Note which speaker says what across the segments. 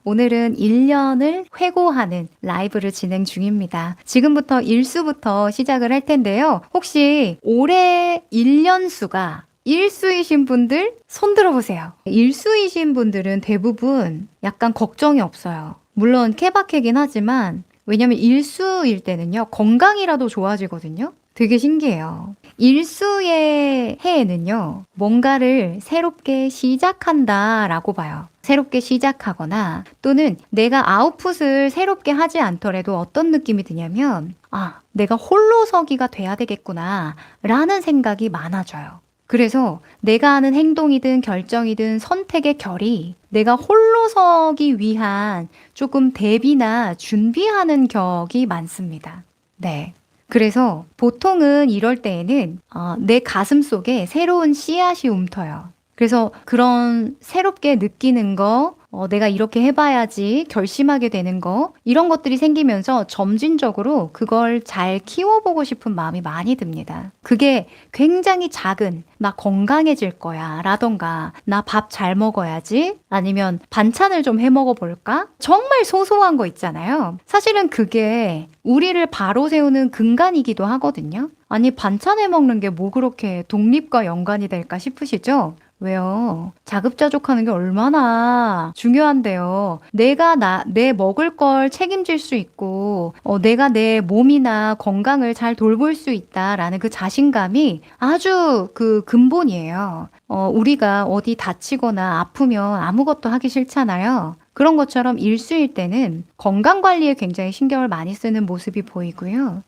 Speaker 1: 오늘은 1년을 회고하는 라이브를 진행 중입니다. 지금부터 일수부터 시작을 할 텐데요. 혹시 올해 1년수가 일수이신 분들 손 들어보세요. 일수이신 분들은 대부분 약간 걱정이 없어요. 물론 케바케긴 하지만 왜냐면 일수일 때는요, 건강이라도 좋아지거든요. 되게 신기해요. 일수의 해에는요, 뭔가를 새롭게 시작한다라고 봐요. 새롭게 시작하거나 또는 내가 아웃풋을 새롭게 하지 않더라도 어떤 느낌이 드냐면, 아, 내가 홀로서기가 돼야 되겠구나 라는 생각이 많아져요. 그래서 내가 하는 행동이든 결정이든 선택의 결이 내가 홀로서기 위한 조금 대비나 준비하는 격이 많습니다. 네. 그래서 보통은 이럴 때에는 내 가슴 속에 새로운 씨앗이 움터요. 그래서 그런 새롭게 느끼는 거, 내가 이렇게 해봐야지 결심하게 되는 거, 이런 것들이 생기면서 점진적으로 그걸 잘 키워보고 싶은 마음이 많이 듭니다. 그게 굉장히 작은, 나 건강해질 거야 라던가 나 밥 잘 먹어야지, 아니면 반찬을 좀 해 먹어볼까? 정말 소소한 거 있잖아요. 사실은 그게 우리를 바로 세우는 근간이기도 하거든요. 아니, 반찬 해 먹는 게 뭐 그렇게 독립과 연관이 될까 싶으시죠? 왜요? 자급자족하는 게 얼마나 중요한데요. 내가 내 먹을 걸 책임질 수 있고, 내가 내 몸이나 건강을 잘 돌볼 수 있다라는 그 자신감이 아주 그 근본이에요. 우리가 어디 다치거나 아프면 아무것도 하기 싫잖아요. 그런 것처럼 일수일 때는 건강관리에 굉장히 신경을 많이 쓰는 모습이 보이고요.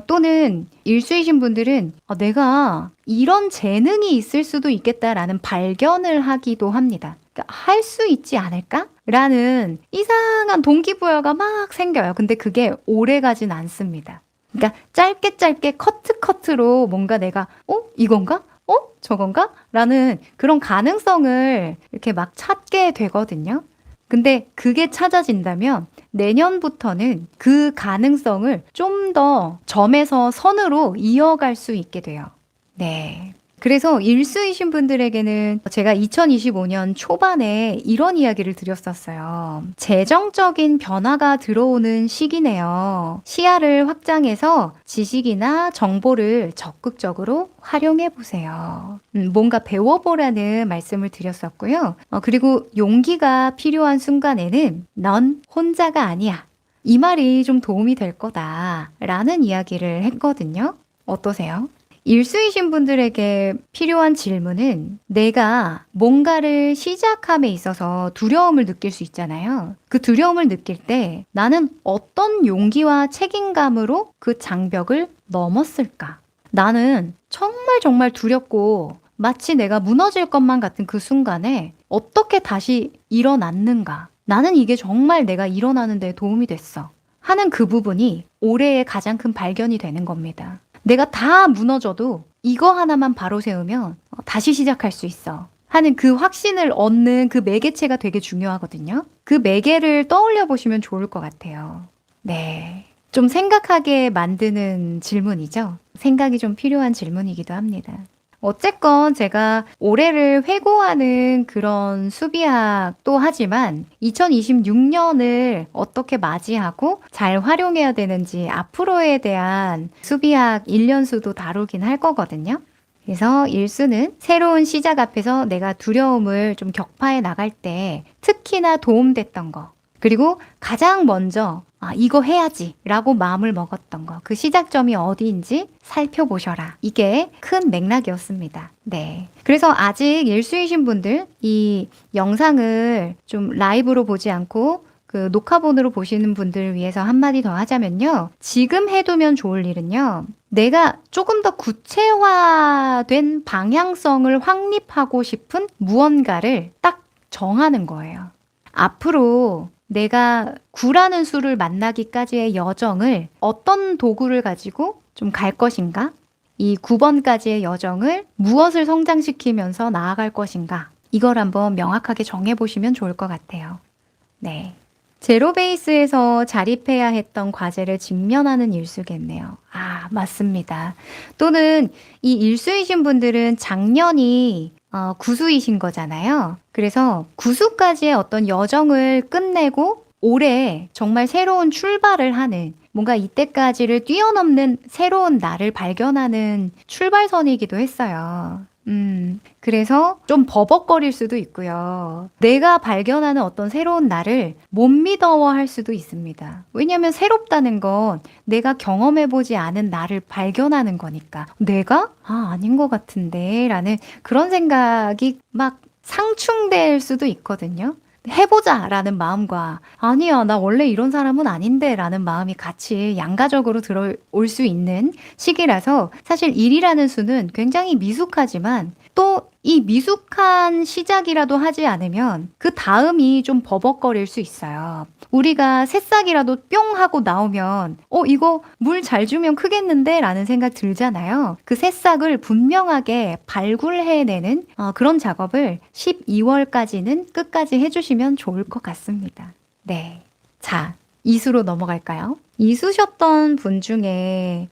Speaker 1: 또는 일수이신 분들은 내가 이런 재능이 있을 수도 있겠다라는 발견을 하기도 합니다. 그러니까 할 수 있지 않을까? 라는 이상한 동기부여가 막 생겨요. 근데 그게 오래 가진 않습니다. 그러니까 짧게 커트로 뭔가 내가 이건가? 저건가? 라는 그런 가능성을 이렇게 막 찾게 되거든요. 근데 그게 찾아진다면 내년부터는 그 가능성을 좀 더 점에서 선으로 이어갈 수 있게 돼요. 네. 그래서 일수이신 분들에게는 제가 2025년 초반에 이런 이야기를 드렸었어요. 재정적인 변화가 들어오는 시기네요. 시야를 확장해서 지식이나 정보를 적극적으로 활용해 보세요. 뭔가 배워보라는 말씀을 드렸었고요. 그리고 용기가 필요한 순간에는 넌 혼자가 아니야. 이 말이 좀 도움이 될 거다라는 이야기를 했거든요. 어떠세요? 일수이신 분들에게 필요한 질문은 내가 뭔가를 시작함에 있어서 두려움을 느낄 수 있잖아요. 그 두려움을 느낄 때 나는 어떤 용기와 책임감으로 그 장벽을 넘었을까? 나는 정말 두렵고 마치 내가 무너질 것만 같은 그 순간에 어떻게 다시 일어났는가? 나는 이게 정말 내가 일어나는 데 도움이 됐어. 하는 그 부분이 올해의 가장 큰 발견이 되는 겁니다. 내가 다 무너져도 이거 하나만 바로 세우면 다시 시작할 수 있어 하는 그 확신을 얻는 그 매개체가 되게 중요하거든요. 그 매개를 떠올려 보시면 좋을 것 같아요. 네. 좀 생각하게 만드는 질문이죠. 생각이 좀 필요한 질문이기도 합니다. 어쨌건 제가 올해를 회고하는 그런 수비학도 하지만 2026년을 어떻게 맞이하고 잘 활용해야 되는지 앞으로에 대한 수비학 1년수도 다루긴 할 거거든요. 그래서 일수는 새로운 시작 앞에서 내가 두려움을 좀 격파해 나갈 때 특히나 도움됐던 거, 그리고 가장 먼저 이거 해야지 라고 마음을 먹었던 거, 그 시작점이 어디인지 살펴보셔라. 이게 큰 맥락이었습니다. 네. 그래서 아직 일수이신 분들 이 영상을 좀 라이브로 보지 않고 그 녹화본으로 보시는 분들을 위해서 한마디 더 하자면요. 지금 해두면 좋을 일은요. 내가 조금 더 구체화된 방향성을 확립하고 싶은 무언가를 딱 정하는 거예요. 앞으로 내가 9라는 수를 만나기까지의 여정을 어떤 도구를 가지고 좀 갈 것인가? 이 9번까지의 여정을 무엇을 성장시키면서 나아갈 것인가? 이걸 한번 명확하게 정해보시면 좋을 것 같아요. 네. 제로 베이스에서 자립해야 했던 과제를 직면하는 일수겠네요. 맞습니다. 또는 이 일수이신 분들은 작년이 구수이신 거잖아요. 그래서 구수까지의 어떤 여정을 끝내고 올해 정말 새로운 출발을 하는, 뭔가 이때까지를 뛰어넘는 새로운 나를 발견하는 출발선이기도 했어요. 그래서 좀 버벅거릴 수도 있고요. 내가 발견하는 어떤 새로운 나를 못 믿어할 수도 있습니다. 왜냐하면 새롭다는 건 내가 경험해보지 않은 나를 발견하는 거니까. 내가? 아닌 것 같은데 라는 그런 생각이 막 상충될 수도 있거든요. 해보자 라는 마음과 아니야 나 원래 이런 사람은 아닌데 라는 마음이 같이 양가적으로 들어올 수 있는 시기라서, 사실 일이라는 수는 굉장히 미숙하지만 또 이 미숙한 시작이라도 하지 않으면 그 다음이 좀 버벅거릴 수 있어요. 우리가 새싹이라도 뿅 하고 나오면 이거 물 잘 주면 크겠는데 라는 생각 들잖아요. 그 새싹을 분명하게 발굴해내는 그런 작업을 12월까지는 끝까지 해주시면 좋을 것 같습니다. 네. 자, 이수로 넘어갈까요? 이수셨던 분 중에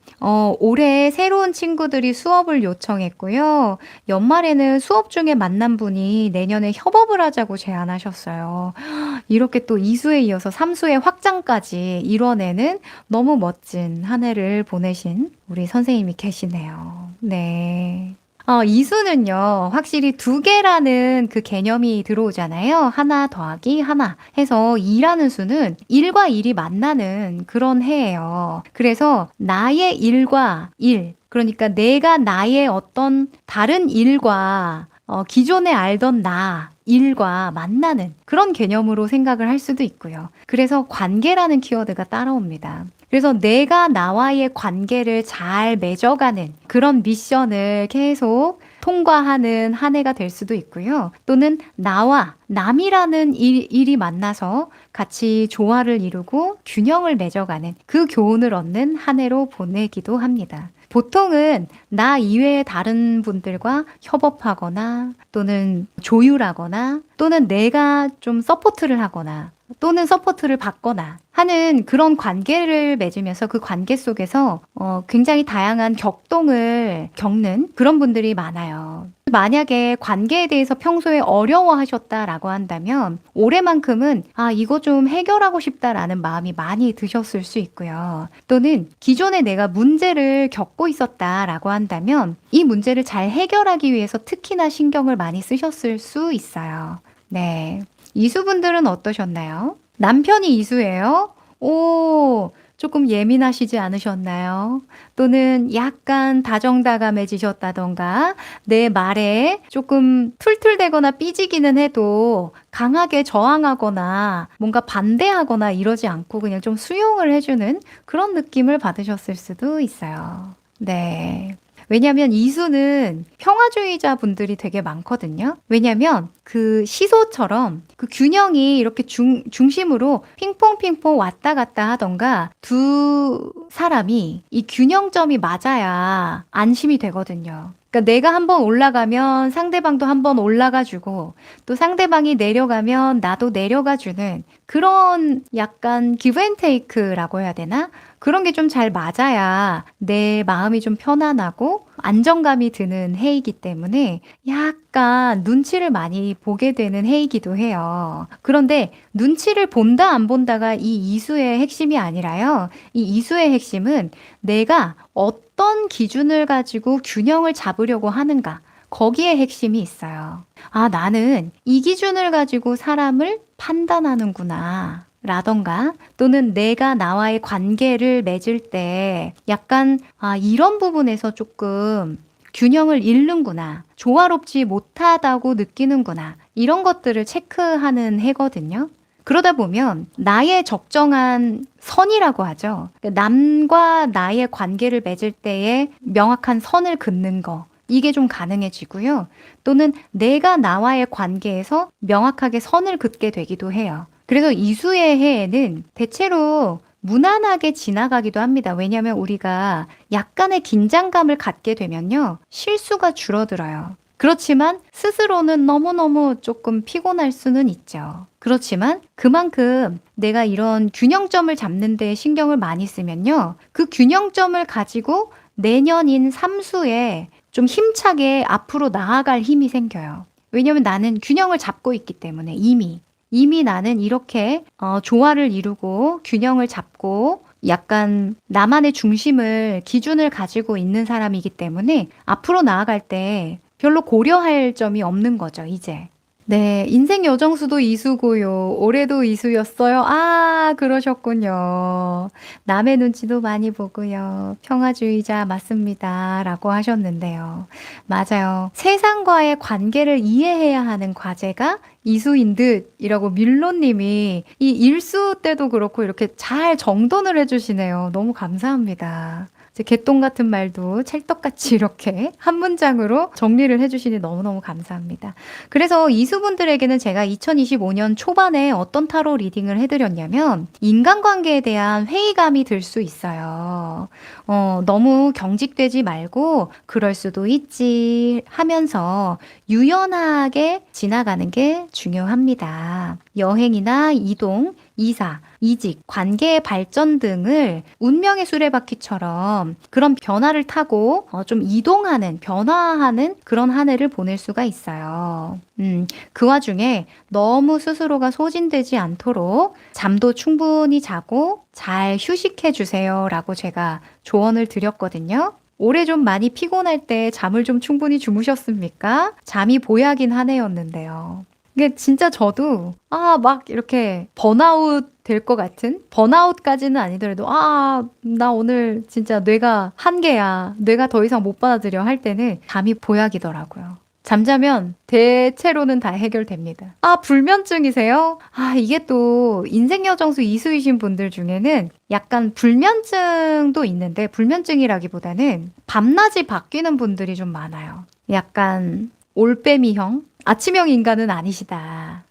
Speaker 1: 올해 새로운 친구들이 수업을 요청했고요. 연말에는 수업 중에 만난 분이 내년에 협업을 하자고 제안하셨어요. 이렇게 또 이수에 이어서 삼수의 확장까지 이뤄내는 너무 멋진 한 해를 보내신 우리 선생님이 계시네요. 네. 이수는요, 확실히 두 개라는 그 개념이 들어오잖아요. 하나 더하기 하나 해서 2라는 수는 1과 1이 만나는 그런 해예요. 그래서 나의 1과 1, 그러니까 내가 나의 어떤 다른 일과 기존에 알던 나, 일과 만나는 그런 개념으로 생각을 할 수도 있고요. 그래서 관계라는 키워드가 따라옵니다. 그래서 내가 나와의 관계를 잘 맺어가는 그런 미션을 계속 통과하는 한 해가 될 수도 있고요. 또는 나와 남이라는 일이 만나서 같이 조화를 이루고 균형을 맺어가는 그 교훈을 얻는 한 해로 보내기도 합니다. 보통은 나 이외의 다른 분들과 협업하거나 또는 조율하거나 또는 내가 좀 서포트를 하거나 또는 서포트를 받거나 하는 그런 관계를 맺으면서 그 관계 속에서 굉장히 다양한 격동을 겪는 그런 분들이 많아요. 만약에 관계에 대해서 평소에 어려워하셨다라고 한다면 올해만큼은 이거 좀 해결하고 싶다라는 마음이 많이 드셨을 수 있고요. 또는 기존에 내가 문제를 겪고 있었다라고 한다면 이 문제를 잘 해결하기 위해서 특히나 신경을 많이 쓰셨을 수 있어요. 네. 이수분들은 어떠셨나요? 남편이 이수예요? 조금 예민하시지 않으셨나요? 또는 약간 다정다감해지셨다던가 내 말에 조금 툴툴대거나 삐지기는 해도 강하게 저항하거나 뭔가 반대하거나 이러지 않고 그냥 좀 수용을 해주는 그런 느낌을 받으셨을 수도 있어요. 네. 왜냐하면 이수는 평화주의자 분들이 되게 많거든요. 왜냐하면 그 시소처럼 그 균형이 이렇게 중심으로 핑퐁핑퐁 왔다 갔다 하던가 두 사람이 이 균형점이 맞아야 안심이 되거든요. 그러니까 내가 한번 올라가면 상대방도 한번 올라가주고 또 상대방이 내려가면 나도 내려가주는 그런 약간 기브 앤 테이크라고 해야 되나? 그런 게 좀 잘 맞아야 내 마음이 좀 편안하고 안정감이 드는 해이기 때문에 약간 눈치를 많이 보게 되는 해이기도 해요. 그런데 눈치를 본다 안 본다가 이 이수의 핵심이 아니라요. 이 이수의 핵심은 내가 어떤 기준을 가지고 균형을 잡으려고 하는가. 거기에 핵심이 있어요. 나는 이 기준을 가지고 사람을 판단하는구나. 라던가 또는 내가 나와의 관계를 맺을 때 약간 이런 부분에서 조금 균형을 잃는구나, 조화롭지 못하다고 느끼는구나, 이런 것들을 체크하는 해거든요. 그러다 보면 나의 적정한 선이라고 하죠. 남과 나의 관계를 맺을 때에 명확한 선을 긋는 거, 이게 좀 가능해지고요. 또는 내가 나와의 관계에서 명확하게 선을 긋게 되기도 해요. 그래서 이수의 해에는 대체로 무난하게 지나가기도 합니다. 왜냐하면 우리가 약간의 긴장감을 갖게 되면요, 실수가 줄어들어요. 그렇지만 스스로는 너무너무 조금 피곤할 수는 있죠. 그렇지만 그만큼 내가 이런 균형점을 잡는 데 신경을 많이 쓰면요, 그 균형점을 가지고 내년인 삼수에 좀 힘차게 앞으로 나아갈 힘이 생겨요. 왜냐면 나는 균형을 잡고 있기 때문에 이미 나는 이렇게 조화를 이루고 균형을 잡고 약간 나만의 중심을 기준을 가지고 있는 사람이기 때문에 앞으로 나아갈 때 별로 고려할 점이 없는 거죠, 이제. 네, 인생 여정수도 이수고요. 올해도 이수였어요. 아, 그러셨군요. 남의 눈치도 많이 보고요. 평화주의자 맞습니다. 라고 하셨는데요. 맞아요. 세상과의 관계를 이해해야 하는 과제가 이수인 듯이라고 밀로님이 이 일수 때도 그렇고 이렇게 잘 정돈을 해주시네요. 너무 감사합니다. 이제 개똥 같은 말도 찰떡같이 이렇게 한 문장으로 정리를 해주시니 너무너무 감사합니다. 그래서 이수분들에게는 제가 2025년 초반에 어떤 타로 리딩을 해드렸냐면 인간관계에 대한 회의감이 들 수 있어요. 너무 경직되지 말고 그럴 수도 있지 하면서 유연하게 지나가는 게 중요합니다. 여행이나 이동, 이사, 이직, 관계의 발전 등을 운명의 수레바퀴처럼 그런 변화를 타고 좀 이동하는, 변화하는 그런 한 해를 보낼 수가 있어요. 그 와중에 너무 스스로가 소진되지 않도록 잠도 충분히 자고 잘 휴식해 주세요 라고 제가 조언을 드렸거든요. 올해 좀 많이 피곤할 때 잠을 좀 충분히 주무셨습니까? 잠이 보약인 한 해였는데요. 이게 진짜 저도 막 이렇게 번아웃 될 것 같은 번아웃까지는 아니더라도 나 오늘 진짜 뇌가 한계야. 뇌가 더 이상 못 받아들여 할 때는 잠이 보약이더라고요. 잠자면 대체로는 다 해결됩니다. 불면증이세요? 이게 또 인생여정수 이수이신 분들 중에는 약간 불면증도 있는데 불면증이라기보다는 밤낮이 바뀌는 분들이 좀 많아요. 약간 올빼미형? 아침형 인간은 아니시다.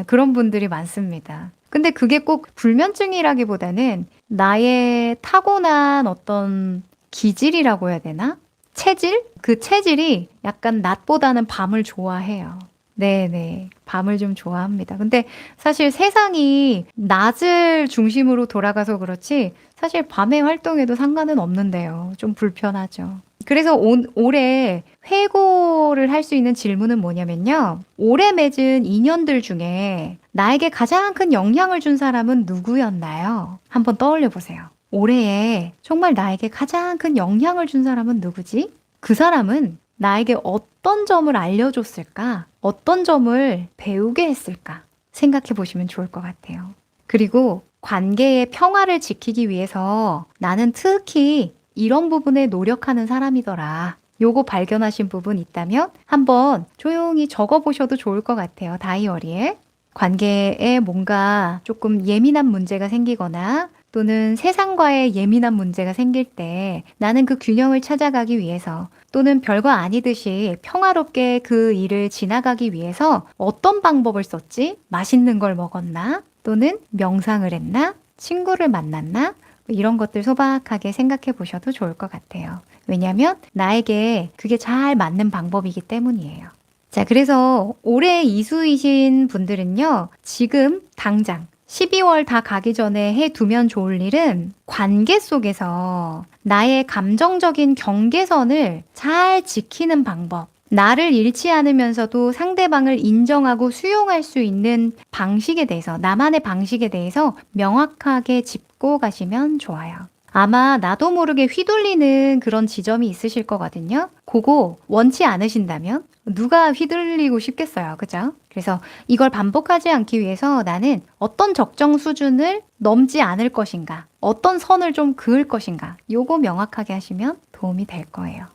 Speaker 1: 그런 분들이 많습니다. 근데 그게 꼭 불면증이라기보다는 나의 타고난 어떤 기질이라고 해야 되나? 체질? 그 체질이 약간 낮보다는 밤을 좋아해요. 네네. 밤을 좀 좋아합니다. 근데 사실 세상이 낮을 중심으로 돌아가서 그렇지 사실 밤에 활동해도 상관은 없는데요. 좀 불편하죠. 그래서 올해 회고를 할 수 있는 질문은 뭐냐면요. 올해 맺은 인연들 중에 나에게 가장 큰 영향을 준 사람은 누구였나요? 한번 떠올려 보세요. 올해에 정말 나에게 가장 큰 영향을 준 사람은 누구지? 그 사람은 나에게 어떤 점을 알려줬을까? 어떤 점을 배우게 했을까? 생각해 보시면 좋을 것 같아요. 그리고 관계의 평화를 지키기 위해서 나는 특히 이런 부분에 노력하는 사람이더라. 요거 발견하신 부분 있다면 한번 조용히 적어보셔도 좋을 것 같아요. 다이어리에. 관계에 뭔가 조금 예민한 문제가 생기거나 또는 세상과의 예민한 문제가 생길 때 나는 그 균형을 찾아가기 위해서 또는 별거 아니듯이 평화롭게 그 일을 지나가기 위해서 어떤 방법을 썼지? 맛있는 걸 먹었나? 또는 명상을 했나? 친구를 만났나? 이런 것들 소박하게 생각해 보셔도 좋을 것 같아요. 왜냐하면 나에게 그게 잘 맞는 방법이기 때문이에요. 자, 그래서 올해 이수이신 분들은요, 지금 당장 12월 다 가기 전에 해두면 좋을 일은 관계 속에서 나의 감정적인 경계선을 잘 지키는 방법, 나를 잃지 않으면서도 상대방을 인정하고 수용할 수 있는 방식에 대해서, 나만의 방식에 대해서 명확하게 짚고 가시면 좋아요. 아마 나도 모르게 휘둘리는 그런 지점이 있으실 거거든요. 그거 원치 않으신다면 누가 휘둘리고 싶겠어요. 그죠? 그래서 이걸 반복하지 않기 위해서 나는 어떤 적정 수준을 넘지 않을 것인가, 어떤 선을 좀 그을 것인가, 요거 명확하게 하시면 도움이 될 거예요.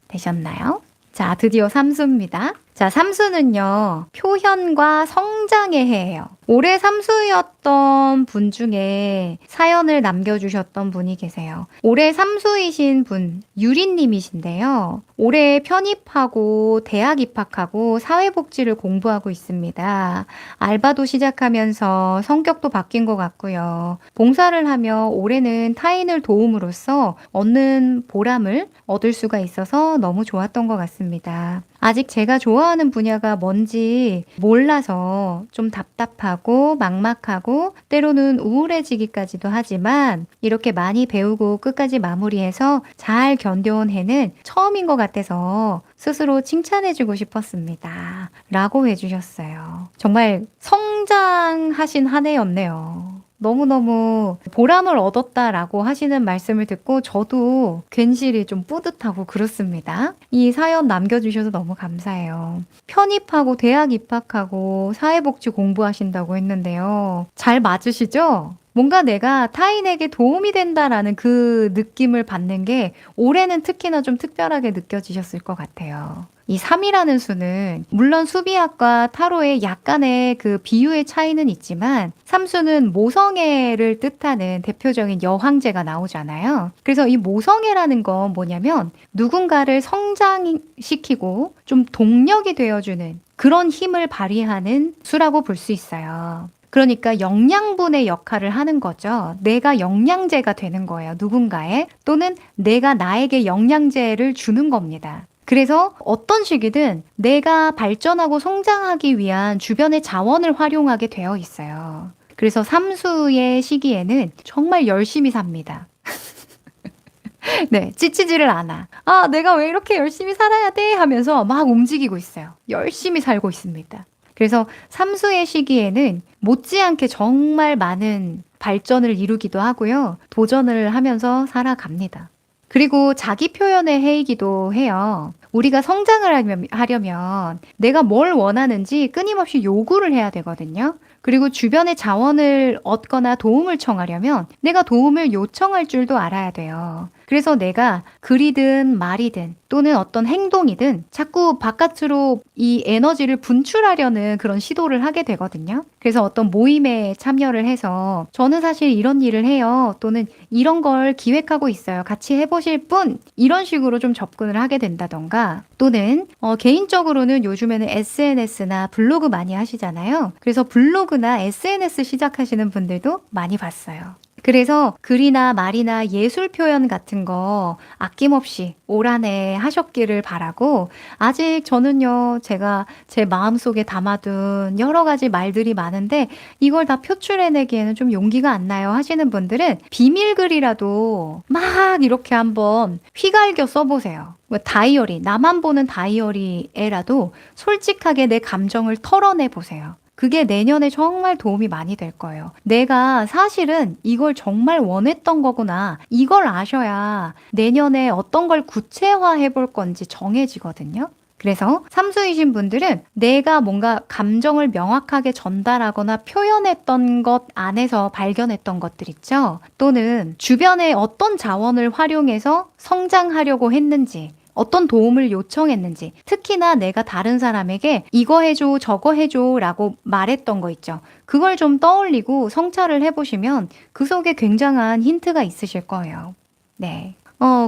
Speaker 1: 되셨나요? 자, 드디어 삼수입니다. 자, 삼수는요, 표현과 성장의 해예요. 올해 삼수였던 분 중에 사연을 남겨주셨던 분이 계세요. 올해 삼수이신 분, 유리님이신데요. 올해 편입하고 대학 입학하고 사회복지를 공부하고 있습니다. 알바도 시작하면서 성격도 바뀐 것 같고요. 봉사를 하며 올해는 타인을 도움으로써 얻는 보람을 얻을 수가 있어서 너무 좋았던 것 같습니다. 아직 제가 좋아하는 분야가 뭔지 몰라서 좀 답답하고 답답하고 막막하고 때로는 우울해지기까지도 하지만 이렇게 많이 배우고 끝까지 마무리해서 잘 견뎌온 해는 처음인 것 같아서 스스로 칭찬해주고 싶었습니다. 라고 해주셨어요. 정말 성장하신 한 해였네요. 너무너무 보람을 얻었다라고 하시는 말씀을 듣고 저도 괜시리 좀 뿌듯하고 그렇습니다. 이 사연 남겨주셔서 너무 감사해요. 편입하고 대학 입학하고 사회복지 공부하신다고 했는데요. 잘 맞으시죠? 뭔가 내가 타인에게 도움이 된다라는 그 느낌을 받는 게 올해는 특히나 좀 특별하게 느껴지셨을 것 같아요. 이 3이라는 수는 물론 수비학과 타로의 약간의 그 비유의 차이는 있지만 삼수는 모성애를 뜻하는 대표적인 여황제가 나오잖아요. 그래서 이 모성애라는 건 뭐냐면 누군가를 성장시키고 좀 동력이 되어주는 그런 힘을 발휘하는 수라고 볼 수 있어요. 그러니까 영양분의 역할을 하는 거죠. 내가 영양제가 되는 거예요. 누군가의 또는 내가 나에게 영양제를 주는 겁니다. 그래서 어떤 시기든 내가 발전하고 성장하기 위한 주변의 자원을 활용하게 되어 있어요. 그래서 삼수의 시기에는 정말 열심히 삽니다. 네, 지치지를 않아. 아, 내가 왜 이렇게 열심히 살아야 돼? 하면서 막 움직이고 있어요. 열심히 살고 있습니다. 그래서 삼수의 시기에는 못지않게 정말 많은 발전을 이루기도 하고요. 도전을 하면서 살아갑니다. 그리고 자기 표현의 해이기도 해요. 우리가 성장을 하려면 내가 뭘 원하는지 끊임없이 요구를 해야 되거든요. 그리고 주변의 자원을 얻거나 도움을 청하려면 내가 도움을 요청할 줄도 알아야 돼요. 그래서 내가 글이든 말이든 또는 어떤 행동이든 자꾸 바깥으로 이 에너지를 분출하려는 그런 시도를 하게 되거든요. 그래서 어떤 모임에 참여를 해서 저는 사실 이런 일을 해요. 또는 이런 걸 기획하고 있어요. 같이 해보실 분? 이런 식으로 좀 접근을 하게 된다던가 또는 개인적으로는 요즘에는 SNS나 블로그 많이 하시잖아요. 그래서 블로그나 SNS 시작하시는 분들도 많이 봤어요. 그래서 글이나 말이나 예술 표현 같은 거 아낌없이 올 한 해 하셨기를 바라고 아직 저는요 제가 제 마음속에 담아둔 여러 가지 말들이 많은데 이걸 다 표출해내기에는 좀 용기가 안 나요 하시는 분들은 비밀글이라도 막 이렇게 한번 휘갈겨 써보세요. 다이어리, 나만 보는 다이어리에라도 솔직하게 내 감정을 털어내 보세요. 그게 내년에 정말 도움이 많이 될 거예요. 내가 사실은 이걸 정말 원했던 거구나. 이걸 아셔야 내년에 어떤 걸 구체화해 볼 건지 정해지거든요. 그래서 삼수이신 분들은 내가 뭔가 감정을 명확하게 전달하거나 표현했던 것 안에서 발견했던 것들 있죠. 또는 주변에 어떤 자원을 활용해서 성장하려고 했는지 어떤 도움을 요청했는지 특히나 내가 다른 사람에게 이거 해줘 저거 해줘 라고 말했던 거 있죠. 그걸 좀 떠올리고 성찰을 해보시면 그 속에 굉장한 힌트가 있으실 거예요. 네.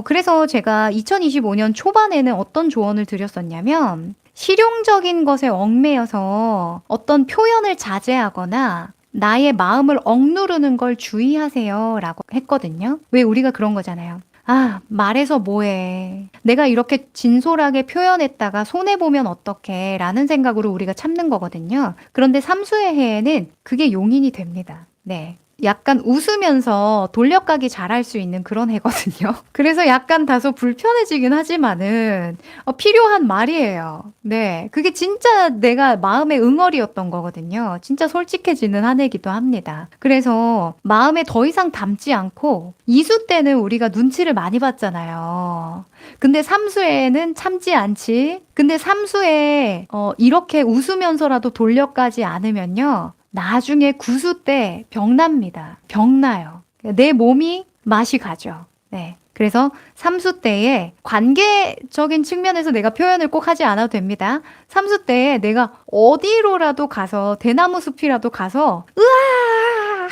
Speaker 1: 그래서 제가 2025년 초반에는 어떤 조언을 드렸었냐면 실용적인 것에 얽매여서 어떤 표현을 자제하거나 나의 마음을 억누르는 걸 주의하세요 라고 했거든요. 왜 우리가 그런 거잖아요. 아, 말해서 뭐해. 내가 이렇게 진솔하게 표현했다가 손해보면 어떡해. 라는 생각으로 우리가 참는 거거든요. 그런데 삼수의 해에는 그게 용인이 됩니다. 네. 약간 웃으면서 돌려가기 잘할 수 있는 그런 해거든요. 그래서 약간 다소 불편해지긴 하지만은 필요한 말이에요. 네. 그게 진짜 내가 마음의 응어리였던 거거든요. 진짜 솔직해지는 한 해기도 합니다. 그래서 마음에 더 이상 담지 않고 이수 때는 우리가 눈치를 많이 봤잖아요. 근데 삼수에는 참지 않지. 근데 삼수에 이렇게 웃으면서라도 돌려가지 않으면요. 나중에 구수 때 병납니다. 병나요. 내 몸이 맛이 가죠. 네. 그래서 삼수 때에 관계적인 측면에서 내가 표현을 꼭 하지 않아도 됩니다. 삼수 때에 내가 어디로라도 가서 대나무 숲이라도 가서 으아!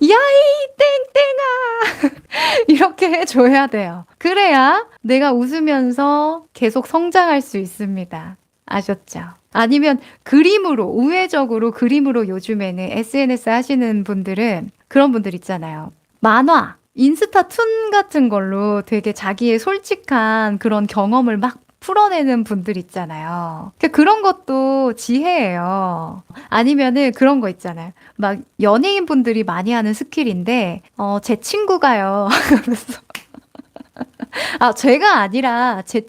Speaker 1: 야이 땡땡아! 이렇게 해줘야 돼요. 그래야 내가 웃으면서 계속 성장할 수 있습니다. 아셨죠? 아니면 그림으로, 우회적으로 그림으로 요즘에는 SNS 하시는 분들은 그런 분들 있잖아요. 만화, 인스타 툰 같은 걸로 되게 자기의 솔직한 그런 경험을 막 풀어내는 분들 있잖아요. 그런 것도 지혜예요. 아니면은 그런 거 있잖아요. 막 연예인 분들이 많이 하는 스킬인데, 제 친구가요. 그러면서 제가 아니라 제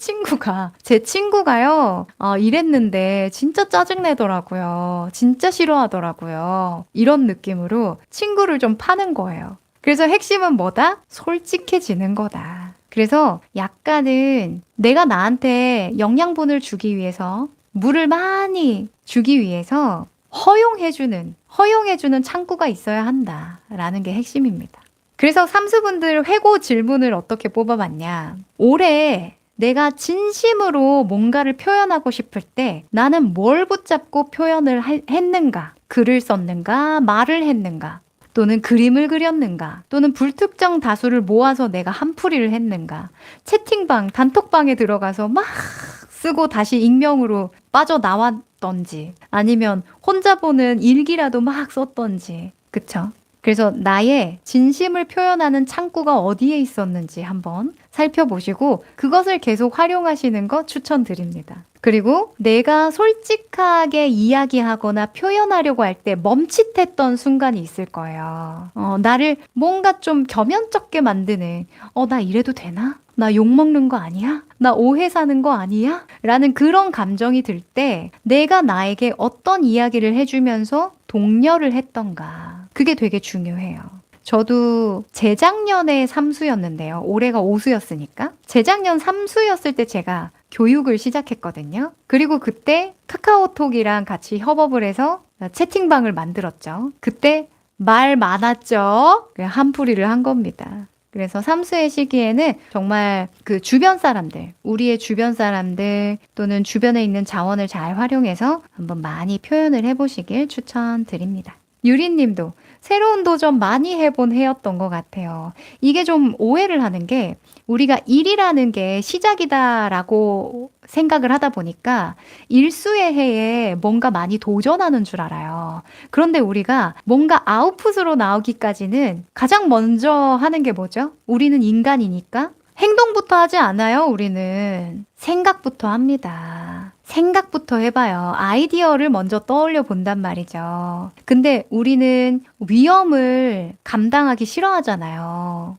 Speaker 1: 친구가요, 이랬는데 진짜 짜증내더라고요. 진짜 싫어하더라고요. 이런 느낌으로 친구를 좀 파는 거예요. 그래서 핵심은 뭐다? 솔직해지는 거다. 그래서 약간은 내가 나한테 영양분을 주기 위해서, 물을 많이 주기 위해서 허용해주는 창구가 있어야 한다라는 게 핵심입니다. 그래서 삼수분들 회고 질문을 어떻게 뽑아봤냐. 올해 내가 진심으로 뭔가를 표현하고 싶을 때 나는 뭘 붙잡고 표현을 했는가? 글을 썼는가? 말을 했는가? 또는 그림을 그렸는가? 또는 불특정 다수를 모아서 내가 한풀이를 했는가? 채팅방, 단톡방에 들어가서 막 쓰고 다시 익명으로 빠져나왔던지, 아니면 혼자 보는 일기라도 막 썼던지. 그쵸? 그래서 나의 진심을 표현하는 창구가 어디에 있었는지 한번 살펴보시고 그것을 계속 활용하시는 거 추천드립니다. 그리고 내가 솔직하게 이야기하거나 표현하려고 할 때 멈칫했던 순간이 있을 거예요. 나를 뭔가 좀 겸연쩍게 만드는, 나 이래도 되나? 나 욕먹는 거 아니야? 나 오해 사는 거 아니야? 라는 그런 감정이 들 때 내가 나에게 어떤 이야기를 해주면서 독려를 했던가. 그게 되게 중요해요. 저도 재작년에 삼수였는데요. 올해가 오수였으니까. 재작년 삼수였을 때 제가 교육을 시작했거든요. 그리고 그때 카카오톡이랑 같이 협업을 해서 채팅방을 만들었죠. 그때 말 많았죠? 한풀이를 한 겁니다. 그래서 삼수의 시기에는 정말 그 주변 사람들, 우리의 주변 사람들 또는 주변에 있는 자원을 잘 활용해서 한번 많이 표현을 해보시길 추천드립니다. 유리님도 새로운 도전 많이 해본 해였던 것 같아요. 이게 좀 오해를 하는 게, 우리가 일이라는 게 시작이다라고 생각을 하다 보니까 일수의 해에 뭔가 많이 도전하는 줄 알아요. 그런데 우리가 뭔가 아웃풋으로 나오기까지는 가장 먼저 하는 게 뭐죠? 우리는 인간이니까 행동부터 하지 않아요. 우리는 생각부터 합니다. 생각부터 해봐요. 아이디어를 먼저 떠올려 본단 말이죠. 근데 우리는 위험을 감당하기 싫어하잖아요.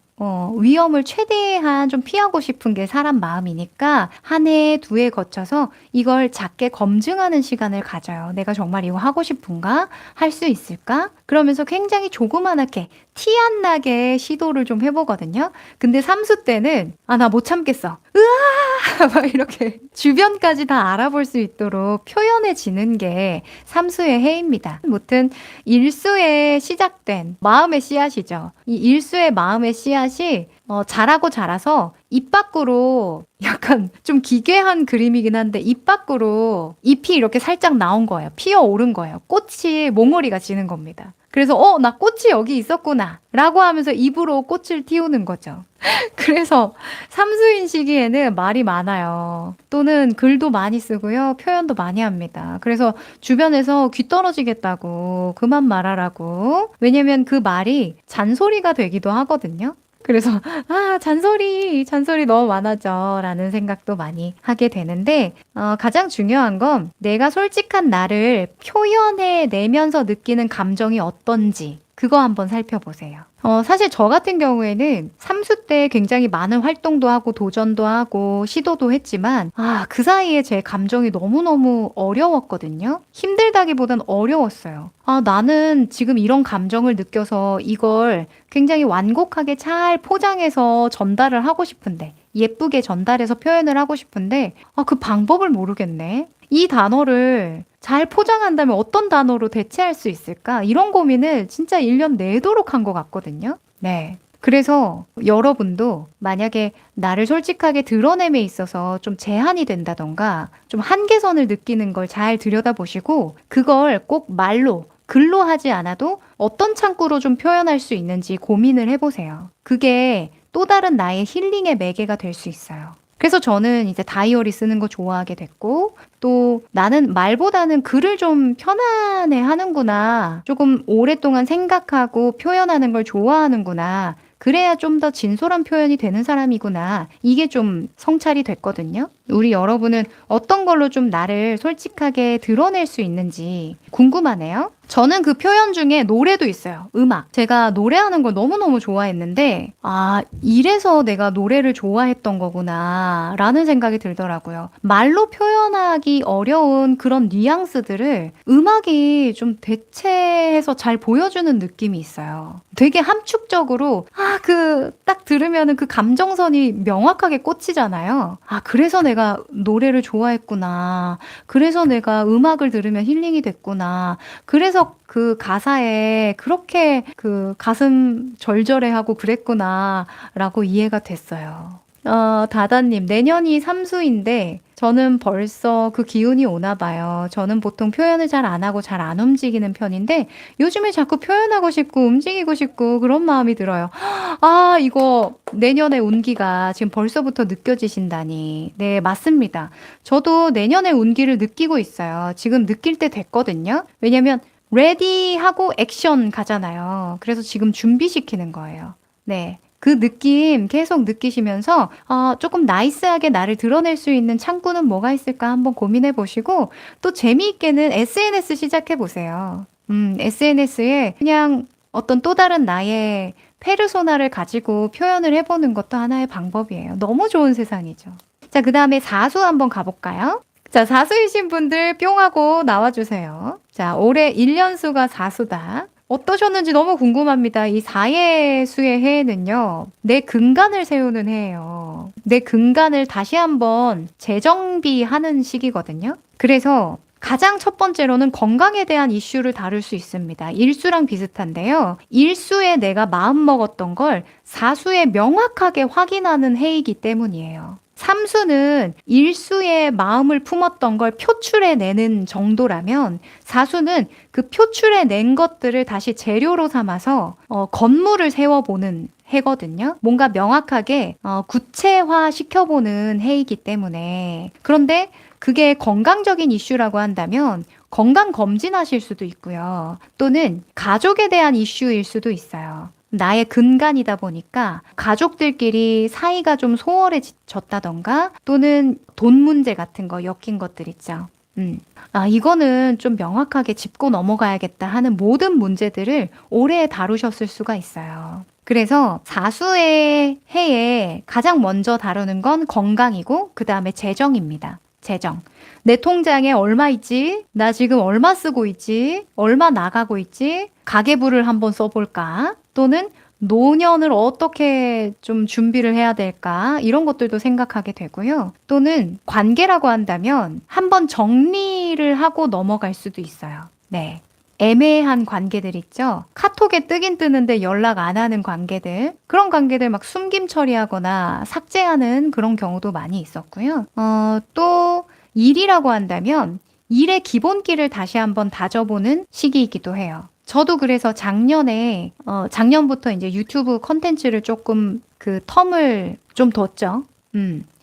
Speaker 1: 위험을 최대한 좀 피하고 싶은 게 사람 마음이니까 한 해, 두 해 거쳐서 이걸 작게 검증하는 시간을 가져요. 내가 정말 이거 하고 싶은가? 할 수 있을까? 그러면서 굉장히 조그만하게 티 안 나게 시도를 좀 해보거든요. 근데 삼수 때는 나 못 참겠어. 으아! 막 이렇게 주변까지 다 알아볼 수 있도록 표현해지는 게 삼수의 해입니다. 무튼 일수에 시작된 마음의 씨앗이죠. 이 일수의 마음의 씨앗이 자라고 자라서 입 밖으로, 약간 좀 기괴한 그림이긴 한데 입 밖으로 잎이 이렇게 살짝 나온 거예요. 피어오른 거예요. 꽃이 몽우리가 지는 겁니다. 그래서 나 꽃이 여기 있었구나 라고 하면서 입으로 꽃을 틔우는 거죠. 그래서 삼수인 시기에는 말이 많아요. 또는 글도 많이 쓰고요. 표현도 많이 합니다. 그래서 주변에서 귀 떨어지겠다고, 그만 말하라고. 왜냐면 그 말이 잔소리가 되기도 하거든요. 그래서 잔소리 너무 많아져 라는 생각도 많이 하게 되는데, 가장 중요한 건 내가 솔직한 나를 표현해내면서 느끼는 감정이 어떤지 그거 한번 살펴보세요. 사실 저 같은 경우에는 삼수 때 굉장히 많은 활동도 하고 도전도 하고 시도도 했지만 그 사이에 제 감정이 너무너무 어려웠거든요. 힘들다기보단 어려웠어요. 나는 지금 이런 감정을 느껴서 이걸 굉장히 완곡하게 잘 포장해서 전달을 하고 싶은데, 예쁘게 전달해서 표현을 하고 싶은데 그 방법을 모르겠네. 이 단어를 잘 포장한다면 어떤 단어로 대체할 수 있을까? 이런 고민을 진짜 1년 내도록 한 것 같거든요. 네. 그래서 여러분도 만약에 나를 솔직하게 드러냄에 있어서 좀 제한이 된다던가 좀 한계선을 느끼는 걸 잘 들여다보시고 그걸 꼭 말로, 글로 하지 않아도 어떤 창구로 좀 표현할 수 있는지 고민을 해보세요. 그게 또 다른 나의 힐링의 매개가 될 수 있어요. 그래서 저는 이제 다이어리 쓰는 거 좋아하게 됐고, 또 나는 말보다는 글을 좀 편안해 하는구나. 조금 오랫동안 생각하고 표현하는 걸 좋아하는구나. 그래야 좀 더 진솔한 표현이 되는 사람이구나. 이게 좀 성찰이 됐거든요. 우리 여러분은 어떤 걸로 좀 나를 솔직하게 드러낼 수 있는지 궁금하네요. 저는 그 표현 중에 노래도 있어요. 음악. 제가 노래하는 걸 너무너무 좋아했는데, 아, 이래서 내가 노래를 좋아했던 거구나, 라는 생각이 들더라고요. 말로 표현하기 어려운 그런 뉘앙스들을 음악이 좀 대체해서 잘 보여주는 느낌이 있어요. 되게 함축적으로, 딱 들으면은 그 감정선이 명확하게 꽂히잖아요. 아, 그래서 내가 노래를 좋아했구나. 그래서 내가 음악을 들으면 힐링이 됐구나. 그래서 그 가사에 그렇게 그 가슴 절절해하고 그랬구나 라고 이해가 됐어요. 다다님, 내년이 삼수인데 저는 벌써 그 기운이 오나 봐요. 저는 보통 표현을 잘 안 하고 잘 안 움직이는 편인데 요즘에 자꾸 표현하고 싶고 움직이고 싶고 그런 마음이 들어요. 아, 이거 내년의 운기가 지금 벌써부터 느껴지신다니. 네, 맞습니다. 저도 내년의 운기를 느끼고 있어요. 지금 느낄 때 됐거든요. 왜냐면 레디 하고 액션 가잖아요. 그래서 지금 준비시키는 거예요. 네. 그 느낌 계속 느끼시면서 조금 나이스하게 나를 드러낼 수 있는 창구는 뭐가 있을까 한번 고민해 보시고 또 재미있게는 SNS 시작해 보세요. SNS에 그냥 어떤 또 다른 나의 페르소나를 가지고 표현을 해보는 것도 하나의 방법이에요. 너무 좋은 세상이죠. 자, 그 다음에 사수 한번 가볼까요? 자, 사수이신 분들 뿅 하고 나와주세요. 자, 올해 1년수가 사수다. 어떠셨는지 너무 궁금합니다. 이 4의 수의 해에는요, 내 근간을 세우는 해예요. 내 근간을 다시 한번 재정비하는 시기거든요. 그래서 가장 첫 번째로는 건강에 대한 이슈를 다룰 수 있습니다. 일수랑 비슷한데요. 일수에 내가 마음먹었던 걸 사수에 명확하게 확인하는 해이기 때문이에요. 삼수는 일수의 마음을 품었던 걸 표출해내는 정도라면 사수는 그 표출해낸 것들을 다시 재료로 삼아서 건물을 세워보는 해거든요. 뭔가 명확하게 구체화 시켜보는 해이기 때문에. 그런데 그게 건강적인 이슈라고 한다면 건강 검진하실 수도 있고요. 또는 가족에 대한 이슈일 수도 있어요. 나의 근간이다 보니까 가족들끼리 사이가 좀 소홀해졌다던가 또는 돈 문제 같은 거 엮인 것들 있죠. 이거는 좀 명확하게 짚고 넘어가야겠다 하는 모든 문제들을 올해 다루셨을 수가 있어요. 그래서 사수의 해에 가장 먼저 다루는 건 건강이고 그 다음에 재정입니다. 재정. 내 통장에 얼마 있지? 나 지금 얼마 쓰고 있지? 얼마 나가고 있지? 가계부를 한번 써볼까? 또는 노년을 어떻게 좀 준비를 해야 될까? 이런 것들도 생각하게 되고요. 또는 관계라고 한다면 한번 정리를 하고 넘어갈 수도 있어요. 네. 애매한 관계들 있죠? 카톡에 뜨긴 뜨는데 연락 안 하는 관계들. 그런 관계들 막 숨김 처리하거나 삭제하는 그런 경우도 많이 있었고요. 또 일이라고 한다면 일의 기본기를 다시 한번 다져보는 시기이기도 해요. 저도 그래서 작년부터 이제 유튜브 컨텐츠를 조금 그 텀을 좀 뒀죠.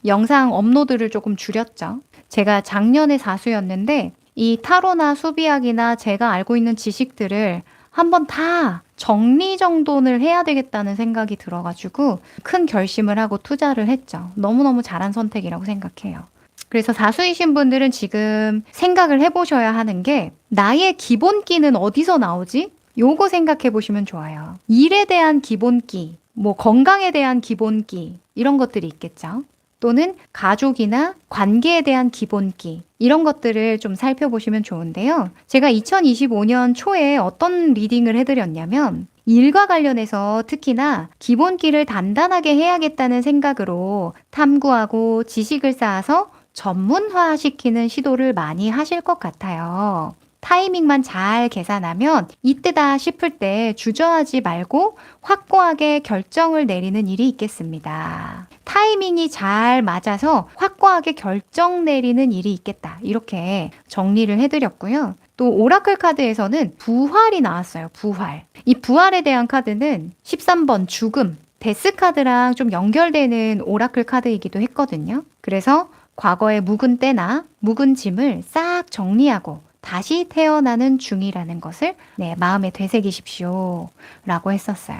Speaker 1: 영상 업로드를 조금 줄였죠. 제가 작년에 사수였는데 이 타로나 수비학이나 제가 알고 있는 지식들을 한번 다 정리정돈을 해야 되겠다는 생각이 들어가지고 큰 결심을 하고 투자를 했죠. 너무너무 잘한 선택이라고 생각해요. 그래서 사수이신 분들은 지금 생각을 해보셔야 하는 게 나의 기본기는 어디서 나오지? 요거 생각해 보시면 좋아요. 일에 대한 기본기, 뭐 건강에 대한 기본기 이런 것들이 있겠죠. 또는 가족이나 관계에 대한 기본기 이런 것들을 좀 살펴보시면 좋은데요. 제가 2025년 초에 어떤 리딩을 해드렸냐면 일과 관련해서 특히나 기본기를 단단하게 해야겠다는 생각으로 탐구하고 지식을 쌓아서 전문화시키는 시도를 많이 하실 것 같아요. 타이밍만 잘 계산하면 이때다 싶을 때 주저하지 말고 확고하게 결정을 내리는 일이 있겠습니다. 타이밍이 잘 맞아서 확고하게 결정 내리는 일이 있겠다. 이렇게 정리를 해드렸고요. 또 오라클 카드에서는 부활이 나왔어요. 부활. 이 부활에 대한 카드는 13번 죽음, 데스 카드랑 좀 연결되는 오라클 카드이기도 했거든요. 그래서 과거의 묵은 때나 묵은 짐을 싹 정리하고 다시 태어나는 중이라는 것을 마음에 되새기십시오 라고 했었어요.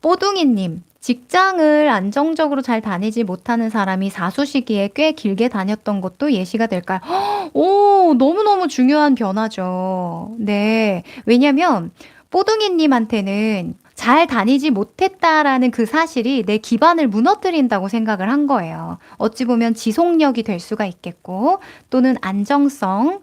Speaker 1: 뽀둥이님. 직장을 안정적으로 잘 다니지 못하는 사람이 사수 시기에 꽤 길게 다녔던 것도 예시가 될까요? 오, 너무너무 중요한 변화죠. 네. 왜냐면 뽀둥이님한테는 잘 다니지 못했다라는 그 사실이 내 기반을 무너뜨린다고 생각을 한 거예요. 어찌 보면 지속력이 될 수가 있겠고, 또는 안정성,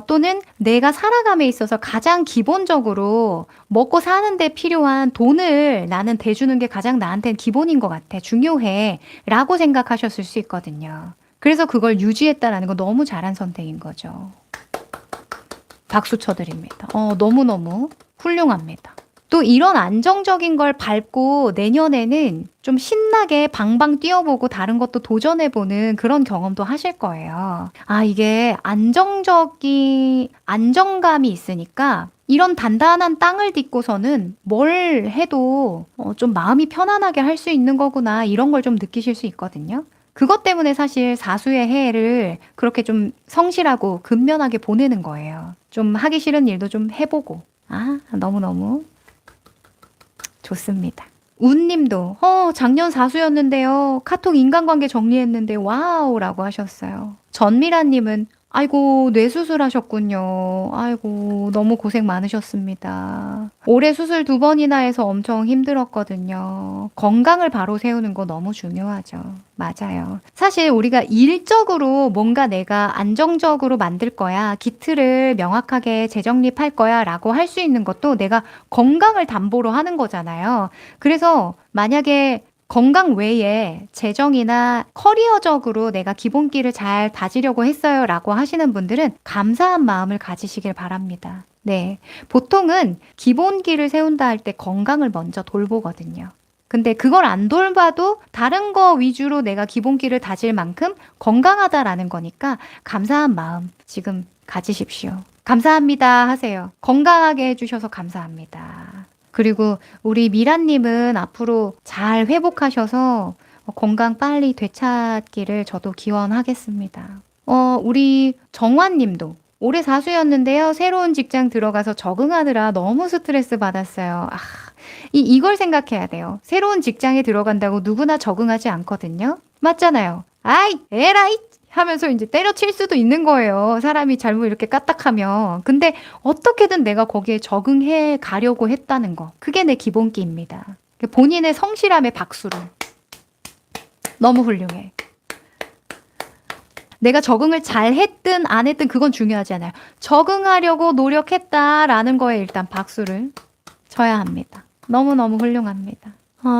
Speaker 1: 또는 내가 살아감에 있어서 가장 기본적으로 먹고 사는데 필요한 돈을 나는 대주는 게 가장 나한테는 기본인 것 같아. 중요해. 라고 생각하셨을 수 있거든요. 그래서 그걸 유지했다라는 거 너무 잘한 선택인 거죠. 박수 쳐드립니다. 너무너무 훌륭합니다. 또 이런 안정적인 걸 밟고 내년에는 좀 신나게 방방 뛰어보고 다른 것도 도전해보는 그런 경험도 하실 거예요. 아, 이게 안정감이 있으니까 이런 단단한 땅을 딛고서는 뭘 해도 좀 마음이 편안하게 할 수 있는 거구나. 이런 걸 좀 느끼실 수 있거든요. 그것 때문에 사실 사수의 해를 그렇게 좀 성실하고 근면하게 보내는 거예요. 좀 하기 싫은 일도 좀 해보고. 아, 너무너무 좋습니다. 운님도 작년 사수였는데요. 카톡 인간관계 정리했는데 와우 라고 하셨어요. 전미라님은 아이고 뇌수술 하셨군요. 아이고 너무 고생 많으셨습니다. 올해 수술 2번이나 해서 엄청 힘들었거든요. 건강을 바로 세우는 거 너무 중요하죠. 맞아요. 사실 우리가 일적으로 뭔가 내가 안정적으로 만들 거야, 기틀을 명확하게 재정립할 거야 라고 할 수 있는 것도 내가 건강을 담보로 하는 거잖아요. 그래서 만약에 건강 외에 재정이나 커리어적으로 내가 기본기를 잘 다지려고 했어요 라고 하시는 분들은 감사한 마음을 가지시길 바랍니다. 네. 보통은 기본기를 세운다 할 때 건강을 먼저 돌보거든요. 근데 그걸 안 돌봐도 다른 거 위주로 내가 기본기를 다질 만큼 건강하다라는 거니까 감사한 마음 지금 가지십시오. 감사합니다 하세요. 건강하게 해주셔서 감사합니다. 그리고 우리 미라님은 앞으로 잘 회복하셔서 건강 빨리 되찾기를 저도 기원하겠습니다. 우리 정환님도 올해 사수였는데요. 새로운 직장 들어가서 적응하느라 너무 스트레스 받았어요. 이걸 생각해야 돼요. 새로운 직장에 들어간다고 누구나 적응하지 않거든요. 맞잖아요. 아이, 에라이! 하면서 이제 때려칠 수도 있는 거예요. 사람이 잘못 이렇게 까딱하면. 근데 어떻게든 내가 거기에 적응해 가려고 했다는 거. 그게 내 기본기입니다. 본인의 성실함에 박수를. 너무 훌륭해. 내가 적응을 잘 했든 안 했든 그건 중요하지 않아요. 적응하려고 노력했다라는 거에 일단 박수를 쳐야 합니다. 너무너무 훌륭합니다.